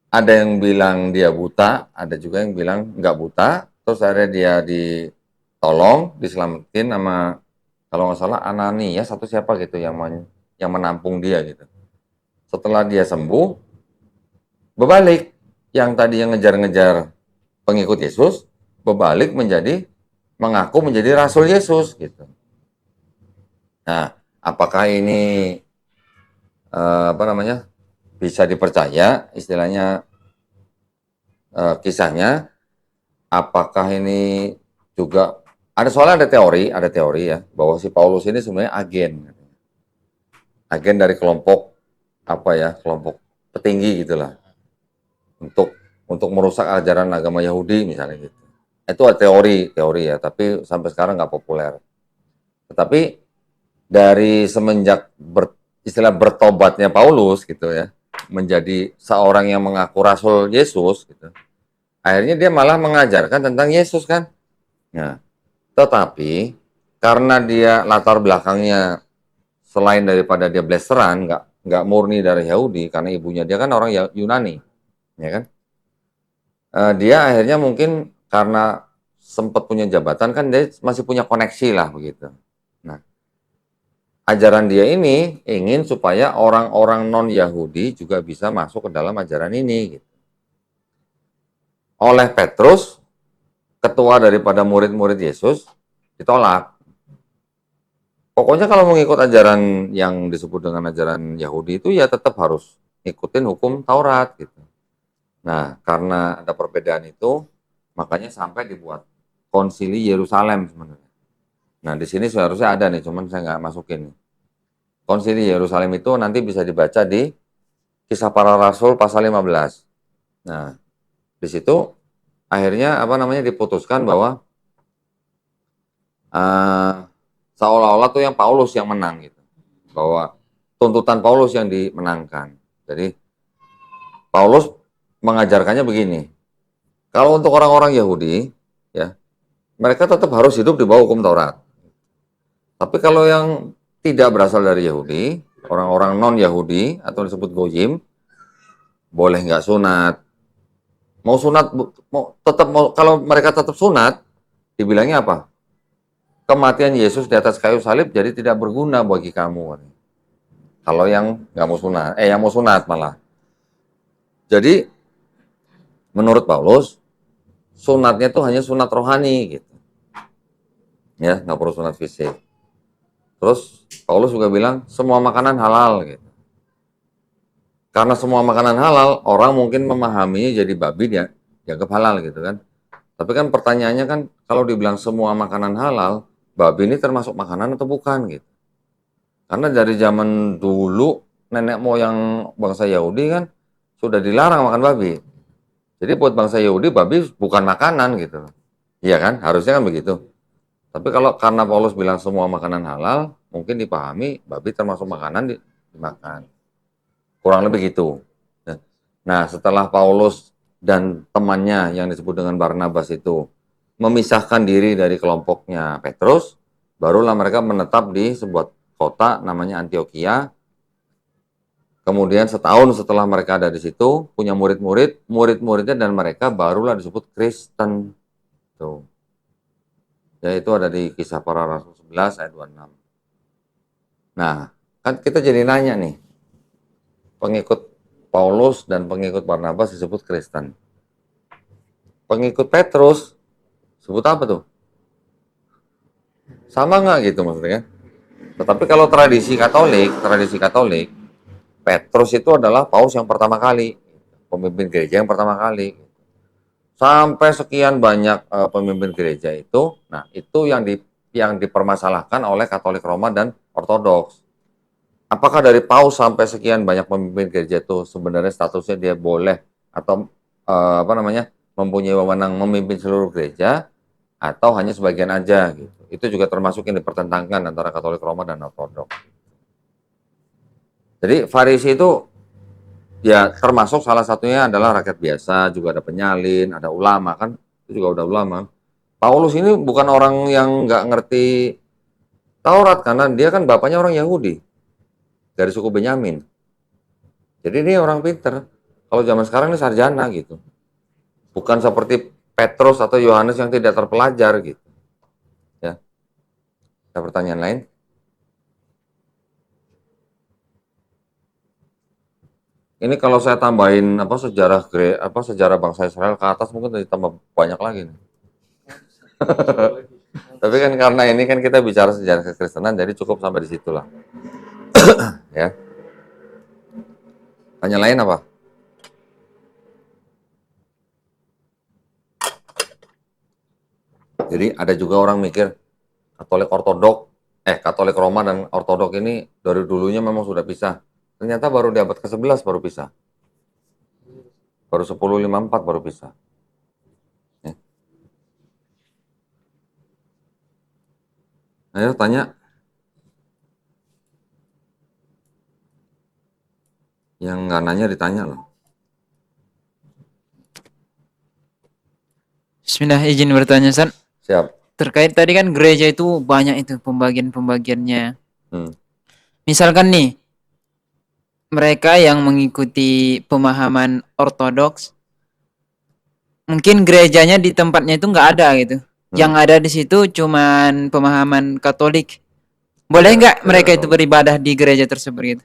ada yang bilang dia buta, ada juga yang bilang nggak buta. Terus akhirnya dia ditolong, diselamatin sama kalau nggak salah Ananias atau siapa gitu yang menampung dia gitu. Setelah dia sembuh, berbalik yang tadi yang ngejar-ngejar pengikut Yesus, berbalik mengaku menjadi Rasul Yesus gitu. Nah, apakah ini apa namanya bisa dipercaya istilahnya kisahnya? Apakah ini juga soalnya ada teori ya bahwa si Paulus ini sebenarnya agen dari kelompok apa ya, kelompok petinggi gitulah untuk merusak ajaran agama Yahudi misalnya gitu. Itu ada teori ya, tapi sampai sekarang nggak populer. Tetapi dari semenjak istilah bertobatnya Paulus gitu ya, menjadi seorang yang mengaku Rasul Yesus gitu, akhirnya dia malah mengajarkan tentang Yesus kan. Nah, tetapi karena dia latar belakangnya selain daripada dia blasteran, nggak murni dari Yahudi, karena ibunya dia kan orang Yunani, ya kan? Dia akhirnya mungkin karena sempat punya jabatan kan dia masih punya koneksi lah begitu. Nah, ajaran dia ini ingin supaya orang-orang non-Yahudi juga bisa masuk ke dalam ajaran ini. Gitu. Oleh Petrus, ketua daripada murid-murid Yesus, ditolak. Pokoknya kalau mengikut ajaran yang disebut dengan ajaran Yahudi itu ya tetap harus ikutin hukum Taurat gitu. Nah, karena ada perbedaan itu, makanya sampai dibuat konsili Yerusalem sebenarnya. Nah, di sini seharusnya ada nih, cuman saya nggak masukin. Konsili Yerusalem itu nanti bisa dibaca di Kisah Para Rasul pasal 15. Nah, di situ akhirnya apa namanya diputuskan bahwa seolah-olah tuh yang Paulus yang menang gitu. Bahwa tuntutan Paulus yang dimenangkan. Jadi Paulus mengajarkannya begini. Kalau untuk orang-orang Yahudi, ya, mereka tetap harus hidup di bawah hukum Taurat. Tapi kalau yang tidak berasal dari Yahudi, orang-orang non-Yahudi atau disebut Goyim, boleh nggak sunat. Mau sunat, kalau mereka tetap sunat, dibilangnya apa? Kematian Yesus di atas kayu salib jadi tidak berguna bagi kamu. Kalau yang nggak mau sunat, yang mau sunat malah. Jadi menurut Paulus, sunatnya itu hanya sunat rohani gitu. Ya, nggak perlu sunat fisik. Terus Paulus juga bilang semua makanan halal gitu. Karena semua makanan halal, orang mungkin memahaminya jadi babi dia dianggap halal gitu kan. Tapi kan pertanyaannya kan kalau dibilang semua makanan halal, babi ini termasuk makanan atau bukan gitu. Karena dari zaman dulu nenek moyang bangsa Yahudi kan sudah dilarang makan babi. Jadi buat bangsa Yahudi babi bukan makanan gitu. Iya kan? Harusnya kan begitu. Tapi kalau karena Paulus bilang semua makanan halal, mungkin dipahami babi termasuk makanan dimakan. Kurang lebih gitu. Nah, setelah Paulus dan temannya yang disebut dengan Barnabas itu memisahkan diri dari kelompoknya Petrus, barulah mereka menetap di sebuah kota namanya Antioquia. Kemudian setahun setelah mereka ada di situ, punya murid-muridnya dan mereka barulah disebut Kristen. Tuh. Ya, itu ada di Kisah Para Rasul 11 ayat 26. Nah, kan kita jadi nanya nih, pengikut Paulus dan pengikut Barnabas disebut Kristen. Pengikut Petrus sebut apa tuh? Sama nggak gitu maksudnya? Tetapi kalau tradisi Katolik, Petrus itu adalah Paus yang pertama kali, pemimpin gereja yang pertama kali. Sampai sekian banyak pemimpin gereja itu, nah itu yang dipermasalahkan oleh Katolik Roma dan Ortodoks. Apakah dari Paus sampai sekian banyak pemimpin gereja itu sebenarnya statusnya dia boleh atau mempunyai wewenang memimpin seluruh gereja atau hanya sebagian aja gitu. Itu juga termasuk yang dipertentangkan antara Katolik Roma dan Ortodoks. Jadi Farisi itu ya termasuk salah satunya adalah rakyat biasa, juga ada penyalin, ada ulama kan, itu juga udah ulama. Paulus ini bukan orang yang nggak ngerti Taurat karena dia kan bapaknya orang Yahudi dari suku Benyamin. Jadi dia orang pinter. Kalau zaman sekarang ini sarjana gitu. Bukan seperti Petrus atau Yohanes yang tidak terpelajar gitu. Ya. Ada pertanyaan lain? Ini kalau saya tambahin sejarah bangsa Israel ke atas mungkin ditambah banyak lagi nih. Tapi kan karena ini kan kita bicara sejarah kekristenan jadi cukup sampai di situlah. Ya. Tanya lain apa? Jadi ada juga orang mikir Katolik Roma dan Ortodok ini dari dulunya memang sudah pisah. Ternyata baru di abad ke-11 baru pisah. Baru 1054 baru pisah. Ya. Ayo tanya. Yang nggak nanya ditanya loh. Bismillah, izin bertanya, San. Siap. Terkait tadi kan gereja itu banyak itu pembagian-pembagiannya. Misalkan nih, mereka yang mengikuti pemahaman Ortodoks, mungkin gerejanya di tempatnya itu nggak ada gitu. Yang ada di situ cuman pemahaman Katolik. Boleh nggak mereka itu beribadah di gereja tersebut gitu?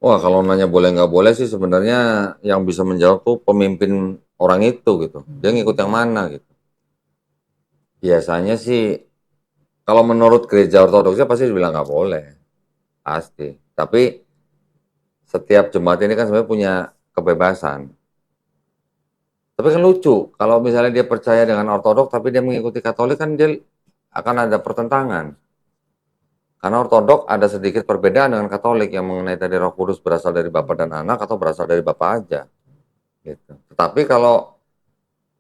Wah, kalau nanya boleh nggak boleh sih sebenarnya yang bisa menjawab tuh pemimpin orang itu gitu. Dia ngikut yang mana gitu. Biasanya sih kalau menurut gereja Ortodoksnya pasti dibilang nggak boleh. Pasti. Tapi setiap jemaat ini kan sebenarnya punya kebebasan. Tapi kan lucu, kalau misalnya dia percaya dengan Ortodoks tapi dia mengikuti Katolik kan dia akan ada pertentangan. Karena Ortodoks ada sedikit perbedaan dengan Katolik yang mengenai tadi Roh Kudus berasal dari Bapa dan Anak atau berasal dari Bapa aja. Gitu. Tetapi kalau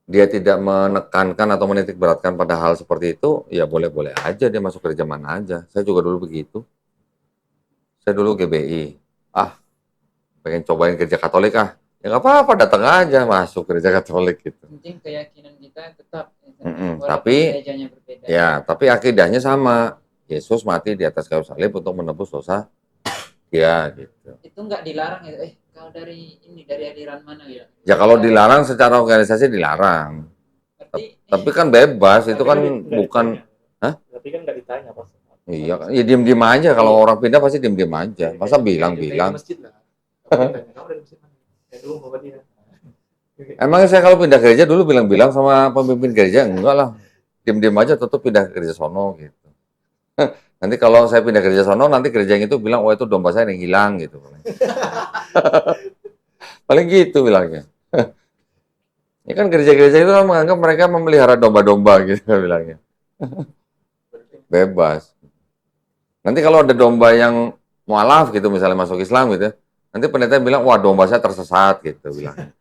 dia tidak menekankan atau menitik beratkan pada hal seperti itu, ya boleh-boleh aja dia masuk gereja mana aja. Saya juga dulu begitu. Saya dulu GBI. Pengen cobain gereja Katolik ya nggak apa-apa, datang aja masuk gereja Katolik gitu. Penting keyakinan kita tetap. Tapi gerejanya berbeda. Ya, tapi akidahnya sama. Yesus mati di atas kayu salib untuk menebus dosa dia gitu. Itu nggak dilarang ya? Kalau dari aliran mana ya? Ya kalau dilarang secara organisasi dilarang. Tapi kan bebas, itu kan bukan. Tapi kan nggak ditanya pas. Iya, ya diem-diem aja. Kalau orang pindah pasti diem-diem aja. Masa bilang-bilang. Emangnya saya kalau pindah gereja dulu bilang-bilang sama pemimpin gereja? Enggak lah. Diem-diem aja tutup pindah gereja sono gitu. Nanti kalau saya pindah gereja sono, nanti gereja yang itu bilang, itu domba saya yang hilang gitu. Paling gitu bilangnya. Ini kan gereja-gereja itu menganggap mereka memelihara domba-domba gitu bilangnya. Bebas. Nanti kalau ada domba yang mualaf gitu misalnya masuk Islam gitu, nanti pendeta bilang, wah domba saya tersesat gitu bilangnya.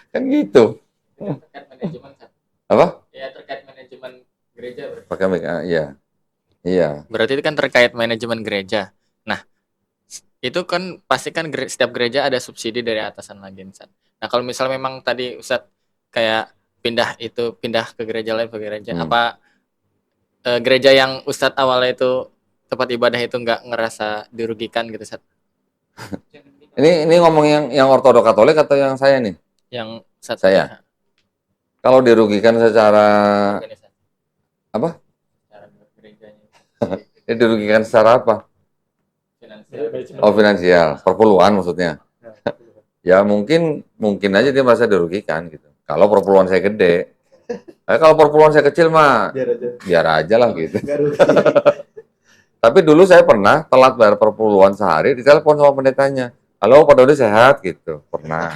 Kan gitu. Terkait manajemen kan? Apa? Ya terkait manajemen gereja. Pakai iya. Berarti itu kan terkait manajemen gereja. Nah, itu kan pasti kan setiap gereja ada subsidi dari atasan lagi. Nah, kalau misal memang tadi Ustadz kayak pindah ke gereja lain apa gereja yang Ustadz awalnya itu tempat ibadah itu nggak ngerasa dirugikan gitu, Ustadz? Ini ngomong yang Ortodoks Katolik atau yang saya nih? Yang Ustadz saya. Kalau dirugikan secara apa? Dia dirugikan secara apa? Oh, finansial, perpuluhan maksudnya. Ya mungkin aja dia merasa dirugikan gitu. Kalau perpuluhan saya gede, kalau perpuluhan saya kecil mah biar aja lah gitu. Tapi dulu saya pernah telat bayar perpuluhan sehari, ditelepon sama pendetanya. Halo, Pak Dodi sehat gitu. Pernah.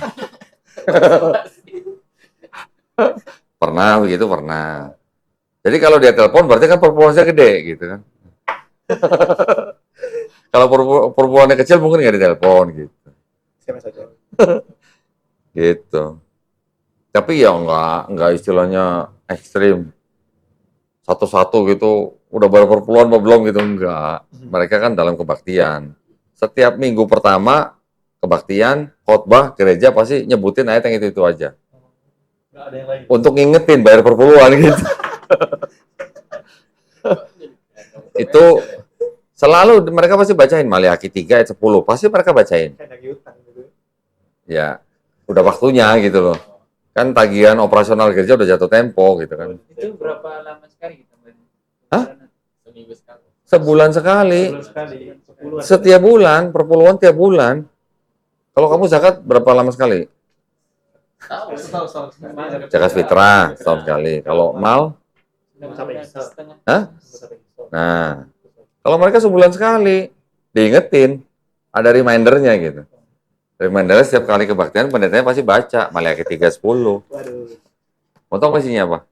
Pernah begitu, pernah. Jadi kalau dia telepon berarti kan perpuluhan saya gede gitu kan. Kalau perpuluhannya kecil mungkin nggak ditelepon gitu. Siapa saja. Gitu. Tapi ya enggak istilahnya ekstrim. Satu-satu gitu, udah bayar perpuluhan apa belum gitu, enggak. Mereka kan dalam kebaktian. Setiap minggu pertama kebaktian, khotbah, gereja pasti nyebutin ayat yang itu aja. Nggak ada yang lain. Untuk ngingetin bayar perpuluhan gitu. Itu selalu mereka pasti bacain Maliaki 3 ayat 10. Pasti mereka bacain. Kayak nagih utang gitu. Ya, udah waktunya gitu loh. Kan tagihan operasional gereja udah jatuh tempo gitu kan. Itu berapa lama sekali kita bayar? Hah? Seminggu sekali. Sebulan sekali. Bulan sekali. 10-an. Setiap bulan, perpuluhan tiap bulan. Kalau kamu zakat berapa lama sekali? Setahun sekali. Zakat fitrah setahun sekali. Kalau mal, Sampai bisa. hah? Nah, kalau mereka sebulan sekali, diingetin, ada remindernya gitu. Remindernya setiap kali kebaktian, pendetanya pasti baca Maliaki 3:10. Waduh. Mau tahu isinya apa?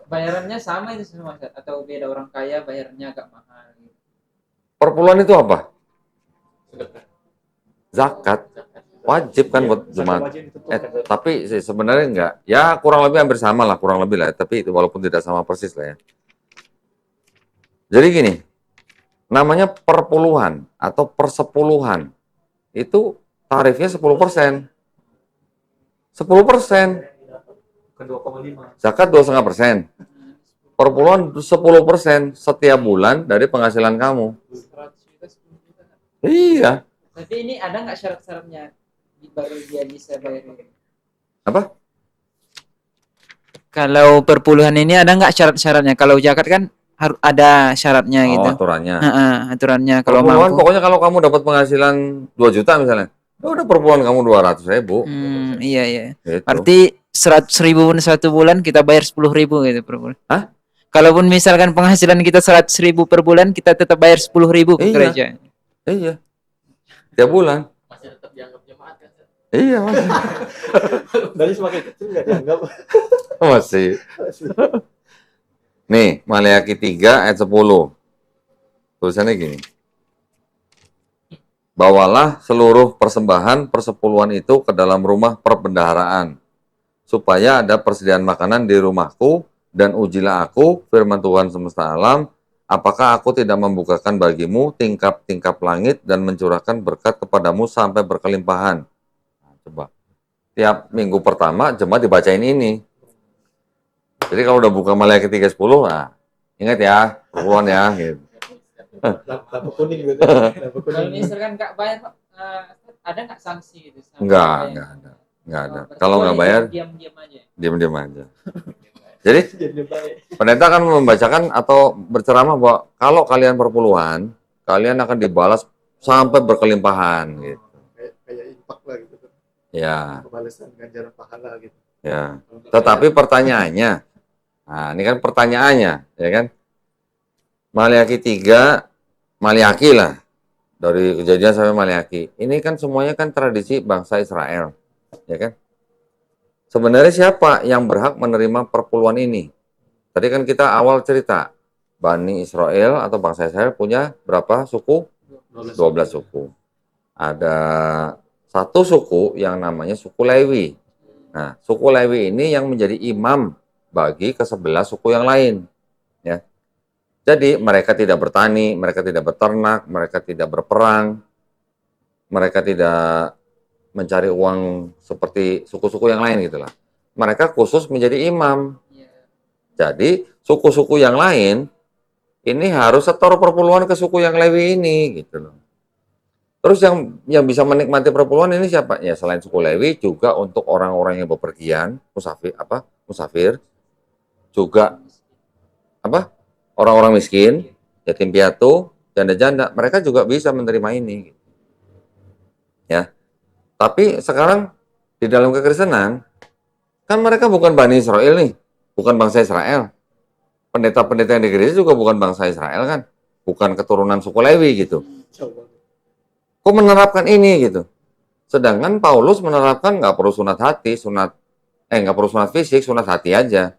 Bayarannya sama itu semua Ustaz? Atau beda orang kaya bayarnya agak mahal gitu? Perpuluhan itu apa? Zakat. Wajib kan buat jemaat. Tapi sebenarnya enggak. Ya kurang lebih hampir sama lah, kurang lebih lah. Tapi itu walaupun tidak sama persis lah ya. Jadi gini, namanya perpuluhan atau persepuluhan. Itu tarifnya 10%. 10%. Bukan 2,5. Zakat 2,5%. Perpuluhan 10% setiap bulan dari penghasilan kamu. 100 juta, 10 juta. Iya. Tapi ini ada nggak syarat-syaratnya baru dia bisa bayar? Apa? Kalau perpuluhan ini ada nggak syarat-syaratnya? Kalau zakat kan harus ada syaratnya Oh, gitu. aturannya. Aturannya kalau Perpuluhan mampu. pokoknya kalau kamu dapat penghasilan 2 juta misalnya, ya udah perpuluhan kamu 200.000. Iya iya. Gitu. Berarti 100.000 pun satu bulan kita bayar 10.000 gitu per bulan. Hah? Kalaupun misalkan penghasilan kita 100.000 per bulan, kita tetap bayar 10.000 ke Iya. gereja. Iya. Tiap bulan. Masih tetap dianggap jemaat kan? Iya, Mas. Dari semakin kecil nggak dianggap. Masih. Nih, Maliaki 3 ayat 10. Tulisannya gini. Bawalah seluruh persembahan persepuluhan itu ke dalam rumah perbendaharaan, supaya ada persediaan makanan di rumahku, dan ujilah aku, firman Tuhan semesta alam, apakah aku tidak membukakan bagimu tingkap-tingkap langit dan mencurahkan berkat kepadamu sampai berkelimpahan. Nah, coba. Tiap minggu pertama jemaat dibacain ini. Jadi kalau udah buka Maliaki 3:10, nah, ingat ya, perpuluhan ya. Gitu. Lampu kuning gitu. Lampu Kalau kuning. misalkan nggak bayar, Pak, ada nggak sanksi gitu? Sama Enggak bayar? ada. Enggak ada. Berarti Kalau nggak boleh bayar, diam-diam aja. diam-diam aja. Jadi Jadi baik. pendeta akan membacakan atau berceramah bahwa kalau kalian perpuluhan, kalian akan dibalas sampai berkelimpahan gitu. Kayak impak lah gitu. Ya, Pembalasan ganjaran pahala gitu. ya. Tetapi pertanyaannya, nah ini kan pertanyaannya, ya kan? Maliaki 3, Maliaki lah. Dari Kejadian sampai Maliaki. Ini kan semuanya kan tradisi bangsa Israel, ya kan? Sebenarnya siapa yang berhak menerima perpuluhan ini? Tadi kan kita awal cerita, Bani Israel atau bangsa Israel punya berapa suku? 12 suku. Ada satu suku yang namanya suku Lewi. Nah, suku Lewi ini yang menjadi imam bagi ke-11 suku yang lain. Ya. Jadi mereka tidak bertani, mereka tidak beternak, mereka tidak berperang, mereka tidak mencari uang seperti suku-suku yang lain gitulah. Mereka khusus menjadi imam. Jadi suku-suku yang lain ini harus setor perpuluhan ke suku yang Lewi ini gitu loh. Terus yang bisa menikmati perpuluhan ini siapa? Ya selain suku Lewi juga untuk orang-orang yang bepergian, musafir, juga apa orang-orang miskin, yatim piatu, janda-janda, mereka juga bisa menerima ini. Ya, tapi sekarang di dalam kekristenan kan mereka bukan Bani Israel nih, bukan bangsa Israel. Pendeta-pendeta yang di gereja juga bukan bangsa Israel kan, bukan keturunan suku Lewi gitu. Kok menerapkan ini gitu? Sedangkan Paulus menerapkan nggak perlu sunat hati, nggak perlu sunat fisik, sunat hati aja.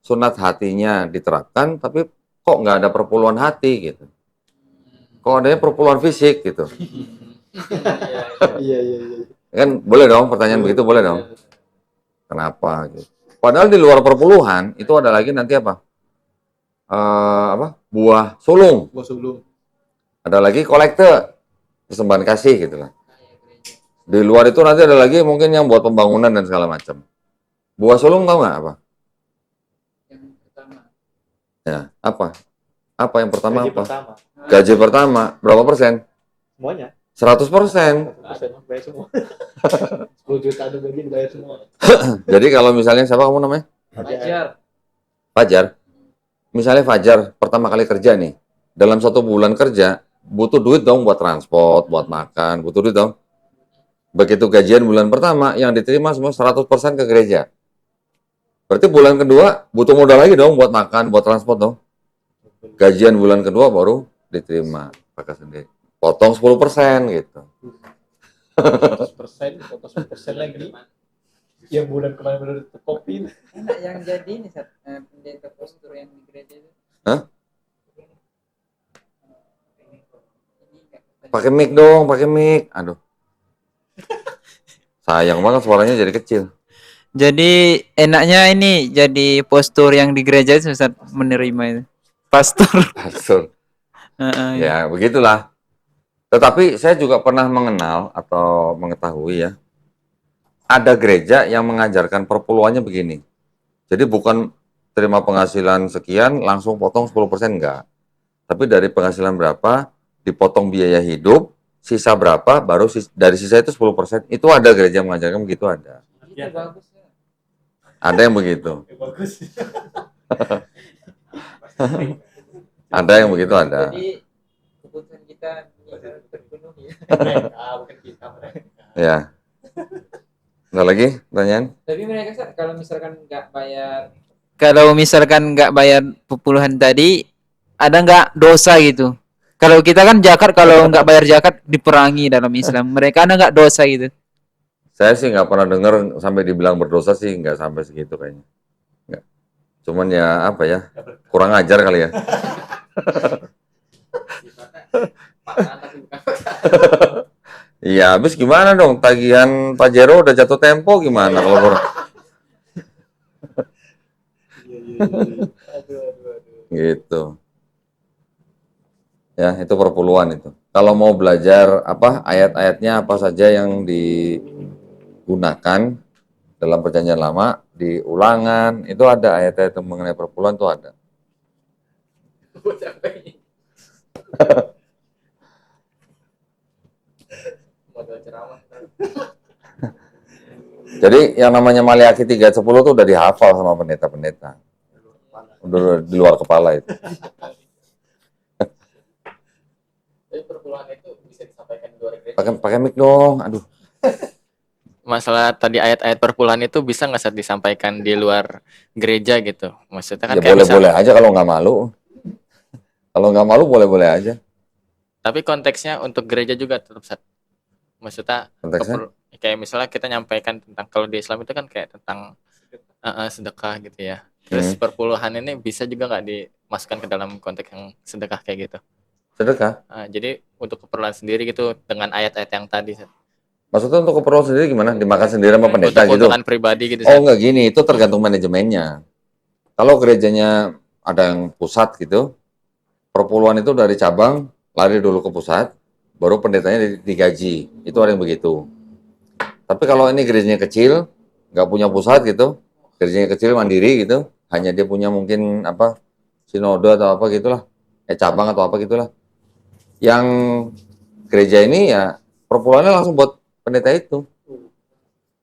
Sunat hatinya diterapkan, tapi kok nggak ada perpuluhan hati gitu? Kok adanya perpuluhan fisik gitu? Iya. Kan boleh dong, pertanyaan begitu boleh dong. Kenapa gitu? Padahal di luar perpuluhan itu ada lagi nanti apa? Buah sulung. Ada lagi kolekte, persembahan kasih gitu lah. Di luar itu nanti ada lagi mungkin yang buat pembangunan dan segala macam. Buah sulung tahu nggak apa? Yang pertama. Ya, apa? Apa yang pertama Gaji apa? pertama. Gaji pertama, berapa persen? Semuanya. 100%. Bayar semua. 10 juta ada gaji bayar semua. Jadi kalau misalnya siapa kamu namanya? Fajar. Fajar. Misalnya Fajar pertama kali kerja nih. Dalam 1 bulan kerja, butuh duit dong buat transport, buat makan, butuh duit dong. Begitu gajian bulan pertama, yang diterima semua 100% ke gereja. Berarti bulan kedua, butuh modal lagi dong buat makan, buat transport dong. Gajian bulan kedua baru diterima pakai sendiri. Potong 10% gitu. 100%, 100% lagi. Yang bulan kemarin udah ditepopin. Enak yang jadi ini pendeta postur yang di gereja itu. Hah? Pakai mic dong, pakai mic. Aduh. Sayang banget suaranya jadi kecil. Jadi enaknya ini jadi postur yang di gereja itu Ustaz, menerima itu. Pastor. Pastor. Iya. Ya, begitulah. Tetapi saya juga pernah mengenal atau mengetahui ya, ada gereja yang mengajarkan perpuluhannya begini. Jadi bukan terima penghasilan sekian langsung potong 10% enggak. Tapi dari penghasilan berapa dipotong biaya hidup, sisa berapa baru dari sisa itu 10%. Itu ada gereja yang mengajarkan begitu ada. Itu bagus ya. Ada yang begitu. Bagus. Ada yang begitu ada. Jadi kebutuhan kita terpenuhi. Bukan kita mereka. Ya. Ada lagi pertanyaan? Tapi mereka Ustaz, kalau misalkan nggak bayar puluhan tadi, ada nggak dosa gitu? Kalau kita kan zakat, kalau nggak bayar zakat diperangi dalam Islam. Mereka ada nggak dosa gitu? Saya sih nggak pernah dengar sampai dibilang berdosa sih, nggak sampai segitu kayaknya. Nggak. Cuman ya apa ya, kurang ajar kali ya. Iya, habis gimana dong? Tagihan Pajero udah jatuh tempo gimana kalau kurang? Aduh. Gitu. Ya, itu perpuluhan itu. Kalau mau belajar apa ayat-ayatnya apa saja yang digunakan dalam perjanjian lama, di ulangan, itu ada ayat-ayat mengenai perpuluhan itu ada. Jadi yang namanya Maliaki 3:10 tuh udah dihafal sama pendeta-pendeta. Udah di luar kepala itu. Tapi perpuluhan itu bisa disampaikan di luar gereja. Pakai mic dong. Aduh. Masalah tadi ayat-ayat perpuluhan itu bisa nggak saat disampaikan di luar gereja gitu? Maksudnya kan Ya kayak boleh-boleh misalnya, aja kalau nggak malu. Kalau nggak malu boleh-boleh aja. tapi konteksnya untuk gereja juga tetap Sat. Maksudnya Konteksnya? kayak misalnya kita nyampaikan tentang kalau di Islam itu kan kayak tentang sedekah gitu ya. Terus perpuluhan ini bisa juga nggak dimasukkan ke dalam konteks yang sedekah kayak gitu? Sedekah. Jadi untuk keperluan sendiri gitu dengan ayat-ayat yang tadi. Sat. Maksudnya untuk keperluan sendiri gimana? Dimakan sendiri sama pendeta Untuk gitu? keuntungan pribadi gitu. Oh Sat. enggak gini, itu tergantung manajemennya. Kalau gerejanya ada yang pusat gitu, perpuluhan itu dari cabang lari dulu ke pusat, baru pendetanya digaji. Itu ada yang begitu. Tapi kalau ini gerejanya kecil, nggak punya pusat gitu, gerejanya kecil mandiri gitu, hanya dia punya mungkin apa sinode atau apa gitulah, cabang atau apa gitulah. Yang gereja ini ya perpuluhannya langsung buat pendeta itu.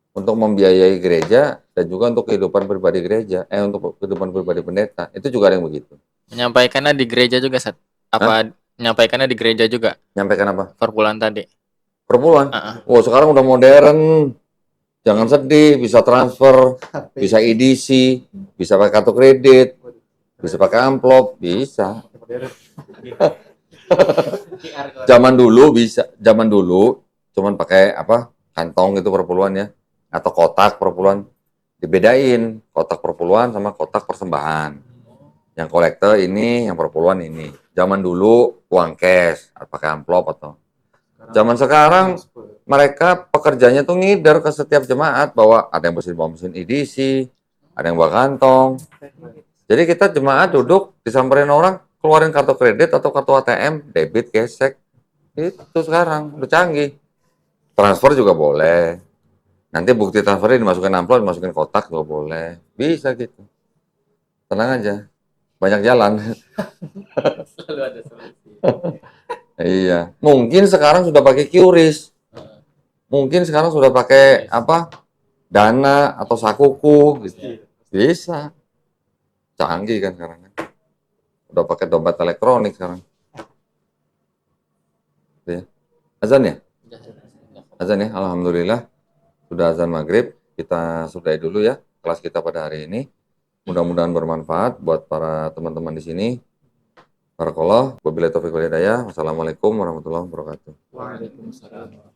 Untuk membiayai gereja dan juga untuk kehidupan pribadi gereja, untuk kehidupan pribadi pendeta, itu juga ada yang begitu. Menyampaikannya di gereja juga, Sat. Apa menyampaikannya di gereja juga? Nyampaikan apa? Perpuluhan tadi. Perpuluhan. Heeh. Oh, sekarang udah modern. Jangan sedih, bisa transfer, bisa EDC, bisa pakai kartu kredit, bisa pakai amplop, bisa. Zaman dulu cuman pakai apa? Kantong itu perpuluhan ya, atau kotak perpuluhan. Dibedain kotak perpuluhan sama kotak persembahan. Yang kolektor ini, yang perpuluhan ini. Zaman dulu uang cash, pakai amplop atau. Zaman sekarang mereka pekerjanya tuh ngider ke setiap jemaat bahwa ada yang bawa mesin EDC, ada yang bawa kantong. Jadi kita jemaat duduk disamperin orang, keluarin kartu kredit atau kartu ATM, debit, gesek. Itu sekarang udah canggih. Transfer juga boleh. Nanti bukti transfernya dimasukin amplop, dimasukin kotak juga boleh. Bisa gitu. Tenang aja. Banyak jalan. Selalu ada solusi. Iya. Mungkin sekarang sudah pakai QRIS. Mungkin sekarang sudah pakai apa? Dana atau Sakuku gitu. Bisa. Canggih kan sekarang kan. Udah pakai dompet elektronik sekarang. Ya. Azan ya? Azan ya, alhamdulillah. Sudah azan maghrib, kita sudahi dulu ya kelas kita pada hari ini. Mudah-mudahan bermanfaat buat para teman-teman di sini. Barakallah, wabillahi taufiq wal hidayah. Wassalamualaikum warahmatullahi wabarakatuh. Waalaikumsalam.